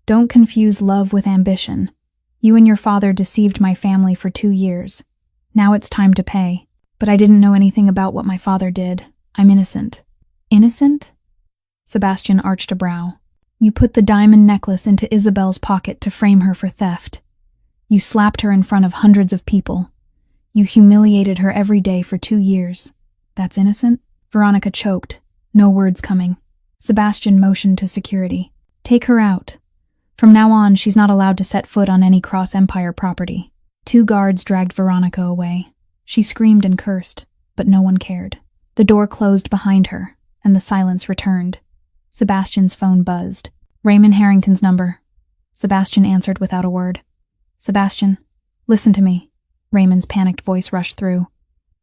Don't confuse love with ambition. You and your father deceived my family for 2 years. Now it's time to pay. But I didn't know anything about what my father did. I'm innocent." "Innocent?" Sebastian arched a brow. "You put the diamond necklace into Isabel's pocket to frame her for theft. You slapped her in front of hundreds of people. You humiliated her every day for 2 years. That's innocent? Veronica choked, no words coming. Sebastian motioned to security. Take her out. From now on, she's not allowed to set foot on any Cross-Empire property. 2 guards dragged Veronica away. She screamed and cursed, but no one cared. The door closed behind her, and the silence returned. Sebastian's phone buzzed. Raymond Harrington's number. Sebastian answered without a word. Sebastian, listen to me. Raymond's panicked voice rushed through.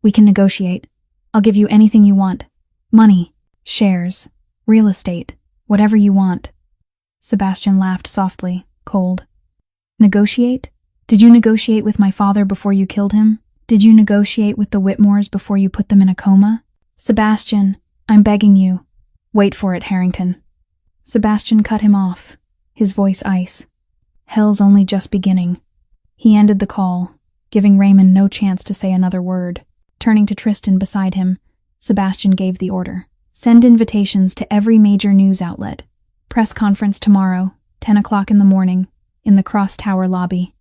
We can negotiate. I'll give you anything you want. Money, shares, real estate, whatever you want. Sebastian laughed softly, cold. Negotiate? Did you negotiate with my father before you killed him? Did you negotiate with the Whitmores before you put them in a coma? Sebastian, I'm begging you. Wait for it, Harrington. Sebastian cut him off, his voice ice. Hell's only just beginning. He ended the call, giving Raymond no chance to say another word. Turning to Tristan beside him, Sebastian gave the order. Send invitations to every major news outlet. Press conference tomorrow, 10 o'clock in the morning, in the Cross Tower lobby.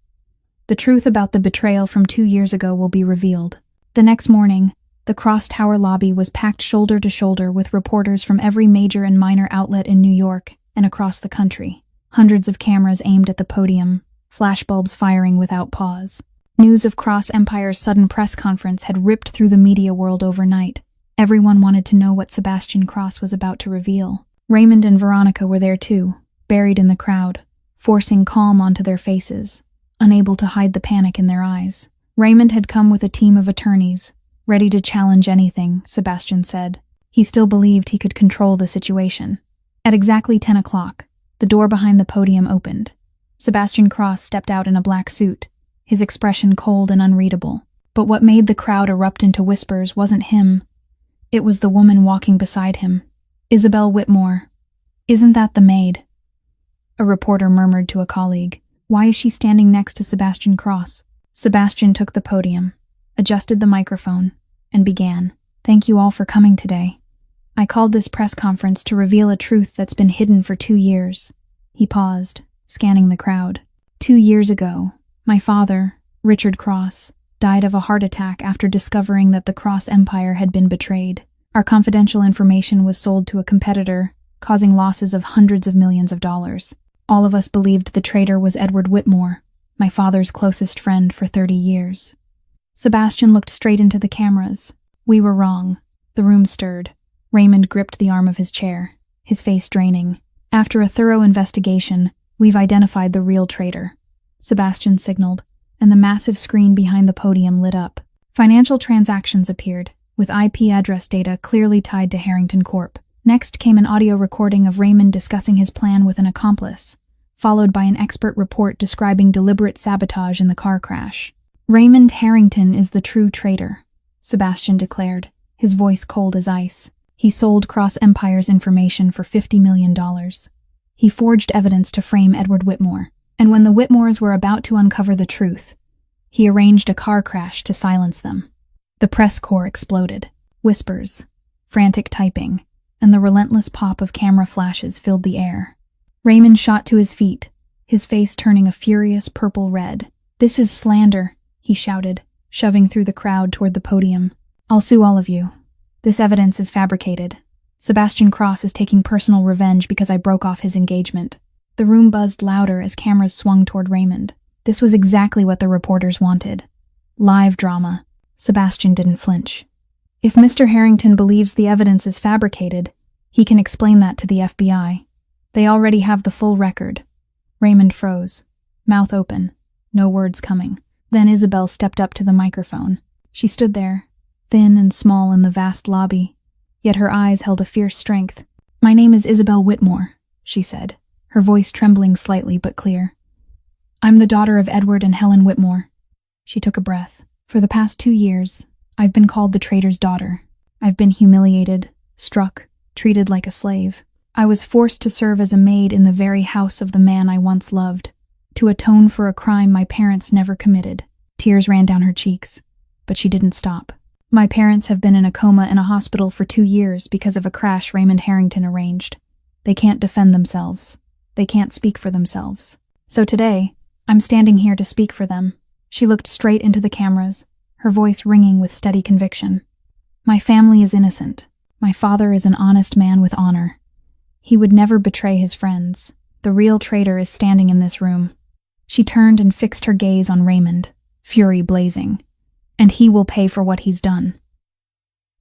The truth about the betrayal from 2 years ago will be revealed. The next morning, the Cross Tower lobby was packed shoulder to shoulder with reporters from every major and minor outlet in New York and across the country. Hundreds of cameras aimed at the podium, flashbulbs firing without pause. News of Cross-Empire's sudden press conference had ripped through the media world overnight. Everyone wanted to know what Sebastian Cross was about to reveal. Raymond and Veronica were there too, buried in the crowd, forcing calm onto their faces, unable to hide the panic in their eyes. Raymond had come with a team of attorneys, ready to challenge anything, Sebastian said. He still believed he could control the situation. At exactly 10 o'clock, the door behind the podium opened. Sebastian Cross stepped out in a black suit, his expression cold and unreadable. But what made the crowd erupt into whispers wasn't him. It was the woman walking beside him. Isabel Whitmore. Isn't that the maid? A reporter murmured to a colleague. Why is she standing next to Sebastian Cross? Sebastian took the podium, adjusted the microphone, and began. Thank you all for coming today. I called this press conference to reveal a truth that's been hidden for 2 years. He paused, scanning the crowd. 2 years ago, my father, Richard Cross, died of a heart attack after discovering that the Cross Empire had been betrayed. Our confidential information was sold to a competitor, causing losses of hundreds of millions of dollars. All of us believed the traitor was Edward Whitmore, my father's closest friend for 30 years. Sebastian looked straight into the cameras. We were wrong. The room stirred. Raymond gripped the arm of his chair, his face draining. After a thorough investigation, we've identified the real traitor. Sebastian signaled, and the massive screen behind the podium lit up. Financial transactions appeared, with IP address data clearly tied to Harrington Corp. Next came an audio recording of Raymond discussing his plan with an accomplice, followed by an expert report describing deliberate sabotage in the car crash. Raymond Harrington is the true traitor, Sebastian declared, his voice cold as ice. He sold Cross Empire's information for $50 million. He forged evidence to frame Edward Whitmore, and when the Whitmores were about to uncover the truth, he arranged a car crash to silence them. The press corps exploded. Whispers, frantic typing, and the relentless pop of camera flashes filled the air. Raymond shot to his feet, his face turning a furious purple red. This is slander, he shouted, shoving through the crowd toward the podium. I'll sue all of you. This evidence is fabricated. Sebastian Cross is taking personal revenge because I broke off his engagement. The room buzzed louder as cameras swung toward Raymond. This was exactly what the reporters wanted. Live drama. Sebastian didn't flinch. If Mr. Harrington believes the evidence is fabricated, he can explain that to the FBI. They already have the full record. Raymond froze, mouth open, no words coming. Then Isabel stepped up to the microphone. She stood there, thin and small in the vast lobby, yet her eyes held a fierce strength. My name is Isabel Whitmore, she said, her voice trembling slightly but clear. I'm the daughter of Edward and Helen Whitmore. She took a breath. For the past 2 years, I've been called the traitor's daughter. I've been humiliated, struck, treated like a slave. I was forced to serve as a maid in the very house of the man I once loved, to atone for a crime my parents never committed. Tears ran down her cheeks, but she didn't stop. My parents have been in a coma in a hospital for 2 years because of a crash Raymond Harrington arranged. They can't defend themselves. They can't speak for themselves. So today, I'm standing here to speak for them. She looked straight into the cameras, her voice ringing with steady conviction. "My family is innocent. My father is an honest man with honor. He would never betray his friends. The real traitor is standing in this room." She turned and fixed her gaze on Raymond, fury blazing. "And he will pay for what he's done."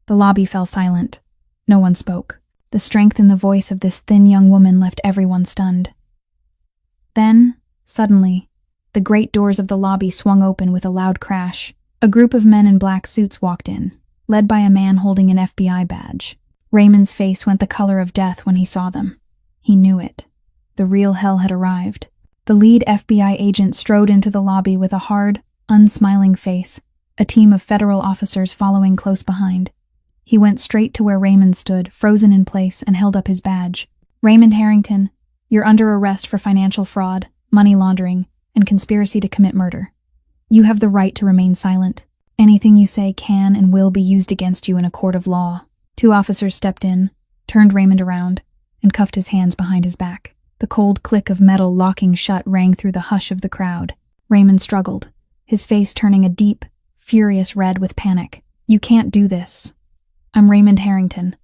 The lobby fell silent. No one spoke. The strength in the voice of this thin young woman left everyone stunned. Then, suddenly, the great doors of the lobby swung open with a loud crash. A group of men in black suits walked in, led by a man holding an FBI badge. Raymond's face went the color of death when he saw them. He knew it. The real hell had arrived. The lead FBI agent strode into the lobby with a hard, unsmiling face, a team of federal officers following close behind. He went straight to where Raymond stood, frozen in place, and held up his badge. "Raymond Harrington, you're under arrest for financial fraud, money laundering, and conspiracy to commit murder. You have the right to remain silent. Anything you say can and will be used against you in a court of law." Two officers stepped in, turned Raymond around, and cuffed his hands behind his back. The cold click of metal locking shut rang through the hush of the crowd. Raymond struggled, his face turning a deep, furious red with panic. "You can't do this. I'm Raymond Harrington.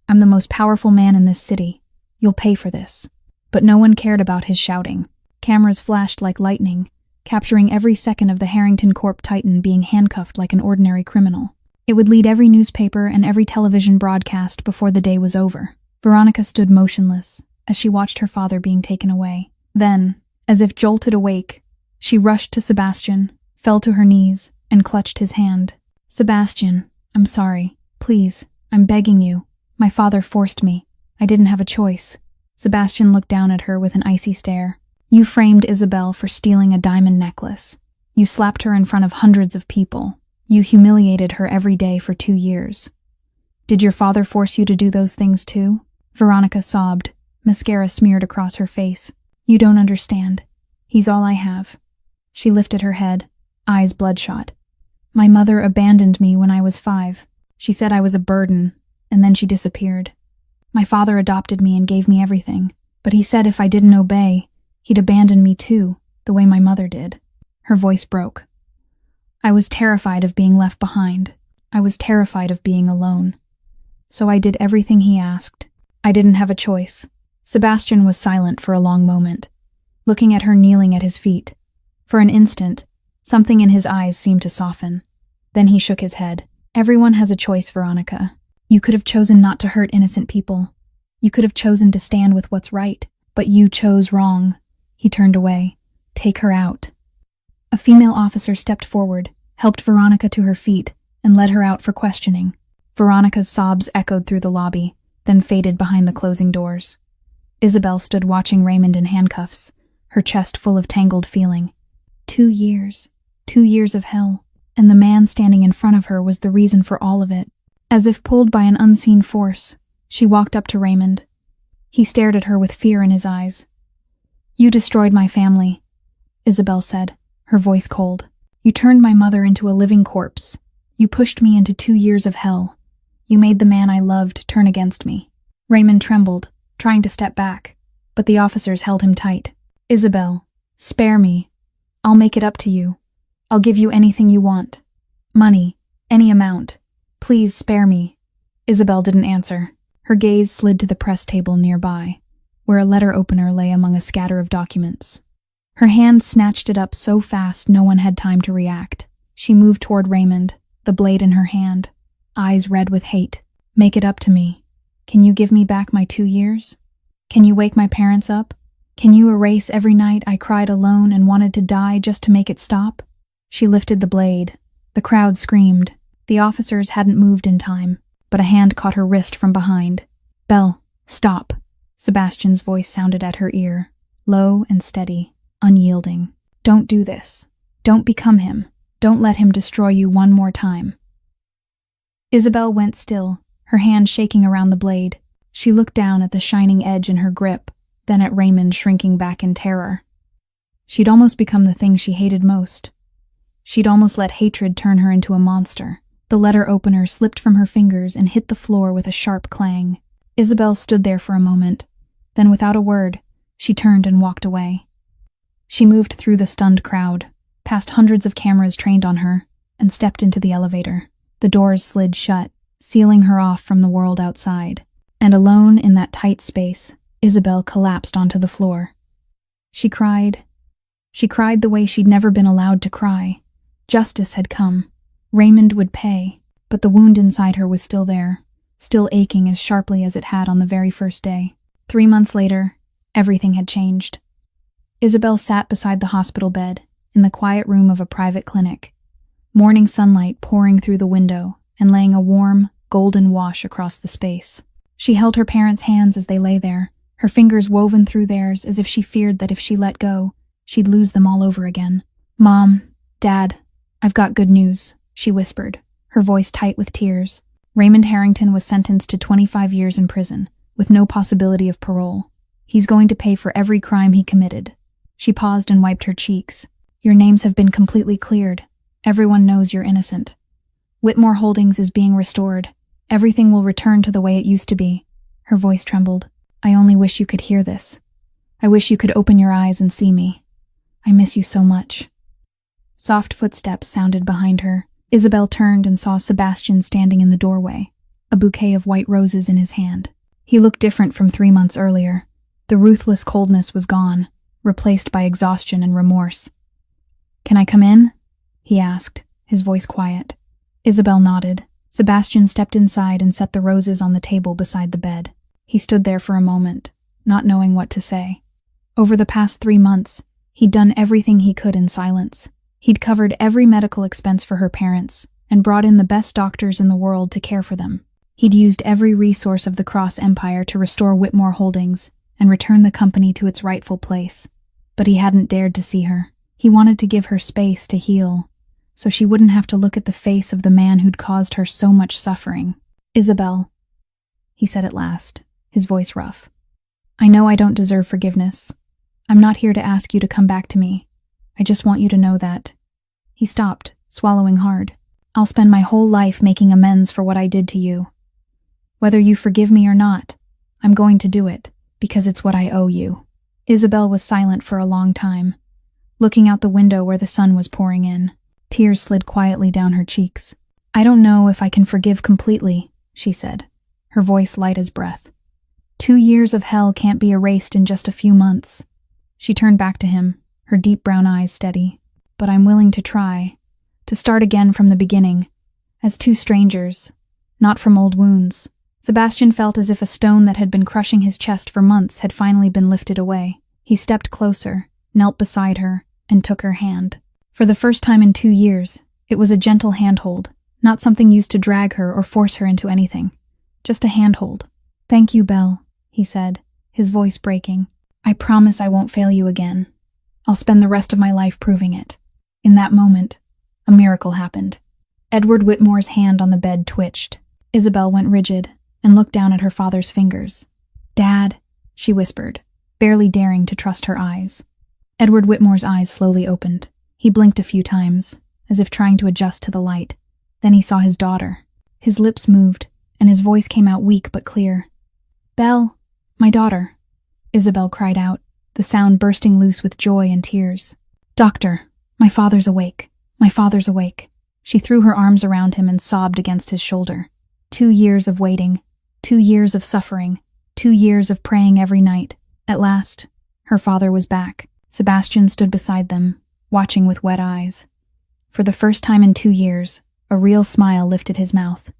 I'm the most powerful man in this city. You'll pay for this." But no one cared about his shouting. Cameras flashed like lightning, capturing every second of the Harrington Corp titan being handcuffed like an ordinary criminal. It would lead every newspaper and every television broadcast before the day was over. Veronica stood motionless as she watched her father being taken away. Then, as if jolted awake, she rushed to Sebastian, fell to her knees, and clutched his hand. "Sebastian, I'm sorry. Please, I'm begging you. My father forced me. I didn't have a choice." Sebastian looked down at her with an icy stare. "You framed Isabel for stealing a diamond necklace. You slapped her in front of hundreds of people. You humiliated her every day for 2 years. Did your father force you to do those things too?" Veronica sobbed, mascara smeared across her face. "You don't understand. He's all I have." She lifted her head, eyes bloodshot. "My mother abandoned me when I was 5. She said I was a burden, and then she disappeared. My father adopted me and gave me everything, but he said if I didn't obey, he'd abandon me too, the way my mother did." Her voice broke. "I was terrified of being left behind. I was terrified of being alone. So I did everything he asked. I didn't have a choice." Sebastian was silent for a long moment, looking at her kneeling at his feet. For an instant, something in his eyes seemed to soften. Then he shook his head. "Everyone has a choice, Veronica. You could have chosen not to hurt innocent people. You could have chosen to stand with what's right, but you chose wrong." He turned away. "Take her out." A female officer stepped forward, helped Veronica to her feet, and led her out for questioning. Veronica's sobs echoed through the lobby, then faded behind the closing doors. Isabel stood watching Raymond in handcuffs, her chest full of tangled feeling. 2 years. 2 years of hell. And the man standing in front of her was the reason for all of it. As if pulled by an unseen force, she walked up to Raymond. He stared at her with fear in his eyes. "You destroyed my family," Isabel said, her voice cold. "You turned my mother into a living corpse. You pushed me into 2 years of hell. You made the man I loved turn against me." Raymond trembled, trying to step back, but the officers held him tight. "Isabel, spare me. I'll make it up to you. I'll give you anything you want. Money, any amount. Please spare me." Isabel didn't answer. Her gaze slid to the press table nearby, where a letter opener lay among a scatter of documents. Her hand snatched it up so fast no one had time to react. She moved toward Raymond, the blade in her hand, eyes red with hate. "Make it up to me. Can you give me back my 2 years? Can you wake my parents up? Can you erase every night I cried alone and wanted to die just to make it stop?" She lifted the blade. The crowd screamed. The officers hadn't moved in time, but a hand caught her wrist from behind. "Belle, stop." Sebastian's voice sounded at her ear, low and steady, unyielding. "Don't do this. Don't become him. Don't let him destroy you one more time." Isabel went still, her hand shaking around the blade. She looked down at the shining edge in her grip, then at Raymond shrinking back in terror. She'd almost become the thing she hated most. She'd almost let hatred turn her into a monster. The letter opener slipped from her fingers and hit the floor with a sharp clang. Isabel stood there for a moment. Then without a word, she turned and walked away. She moved through the stunned crowd, past hundreds of cameras trained on her, and stepped into the elevator. The doors slid shut, sealing her off from the world outside. And alone in that tight space, Isabel collapsed onto the floor. She cried. She cried the way she'd never been allowed to cry. Justice had come. Raymond would pay, but the wound inside her was still there, still aching as sharply as it had on the very first day. 3 months later, everything had changed. Isabel sat beside the hospital bed, in the quiet room of a private clinic, morning sunlight pouring through the window and laying a warm, golden wash across the space. She held her parents' hands as they lay there, her fingers woven through theirs as if she feared that if she let go, she'd lose them all over again. "Mom, Dad, I've got good news," she whispered, her voice tight with tears. Raymond Harrington was sentenced to 25 years in prison, with no possibility of parole. He's going to pay for every crime he committed. She paused and wiped her cheeks. "Your names have been completely cleared. Everyone knows you're innocent. Whitmore Holdings is being restored. Everything will return to the way it used to be." Her voice trembled. "I only wish you could hear this. I wish you could open your eyes and see me. I miss you so much." Soft footsteps sounded behind her. Isabel turned and saw Sebastian standing in the doorway, a bouquet of white roses in his hand. He looked different from 3 months earlier. The ruthless coldness was gone, replaced by exhaustion and remorse. "Can I come in?" he asked, his voice quiet. Isabel nodded. Sebastian stepped inside and set the roses on the table beside the bed. He stood there for a moment, not knowing what to say. Over the past 3 months, he'd done everything he could in silence. He'd covered every medical expense for her parents and brought in the best doctors in the world to care for them. He'd used every resource of the Cross Empire to restore Whitmore Holdings and return the company to its rightful place. But he hadn't dared to see her. He wanted to give her space to heal, so she wouldn't have to look at the face of the man who'd caused her so much suffering. "Isabel," he said at last, his voice rough. "I know I don't deserve forgiveness. I'm not here to ask you to come back to me. I just want you to know that." He stopped, swallowing hard. "I'll spend my whole life making amends for what I did to you. Whether you forgive me or not, I'm going to do it, because it's what I owe you." Isabel was silent for a long time, looking out the window where the sun was pouring in. Tears slid quietly down her cheeks. "I don't know if I can forgive completely," she said, her voice light as breath. 2 years of hell can't be erased in just a few months." She turned back to him, her deep brown eyes steady. "But I'm willing to try, to start again from the beginning, as 2 strangers, not from old wounds." Sebastian felt as if a stone that had been crushing his chest for months had finally been lifted away. He stepped closer, knelt beside her, and took her hand. For the first time in 2 years, it was a gentle handhold, not something used to drag her or force her into anything. Just a handhold. "Thank you, Belle," he said, his voice breaking. "I promise I won't fail you again. I'll spend the rest of my life proving it." In that moment, a miracle happened. Edward Whitmore's hand on the bed twitched. Isabel went rigid and looked down at her father's fingers. "Dad," she whispered, barely daring to trust her eyes. Edward Whitmore's eyes slowly opened. He blinked a few times, as if trying to adjust to the light. Then he saw his daughter. His lips moved, and his voice came out weak but clear. "Belle, my daughter," Isabel cried out, the sound bursting loose with joy and tears. "Doctor, my father's awake. My father's awake." She threw her arms around him and sobbed against his shoulder. 2 years of waiting, 2 years of suffering, 2 years of praying every night. At last, her father was back. Sebastian stood beside them, watching with wet eyes. For the first time in 2 years, a real smile lifted his mouth.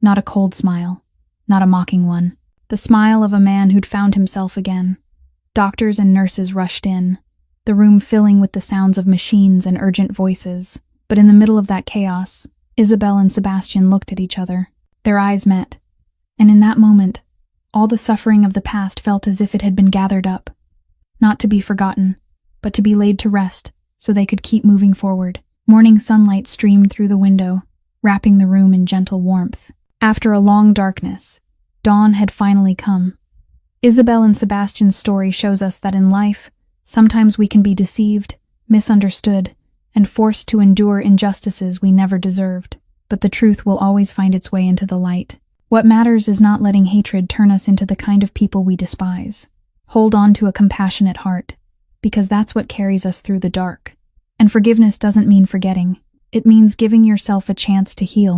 Not a cold smile, not a mocking one. The smile of a man who'd found himself again. Doctors and nurses rushed in, the room filling with the sounds of machines and urgent voices. But in the middle of that chaos, Isabel and Sebastian looked at each other. Their eyes met, and in that moment, all the suffering of the past felt as if it had been gathered up, not to be forgotten, but to be laid to rest so they could keep moving forward. Morning sunlight streamed through the window, wrapping the room in gentle warmth. After a long darkness, dawn had finally come. Isabel and Sebastian's story shows us that in life, sometimes we can be deceived, misunderstood, and forced to endure injustices we never deserved. But the truth will always find its way into the light. What matters is not letting hatred turn us into the kind of people we despise. Hold on to a compassionate heart, because that's what carries us through the dark. And forgiveness doesn't mean forgetting. It means giving yourself a chance to heal.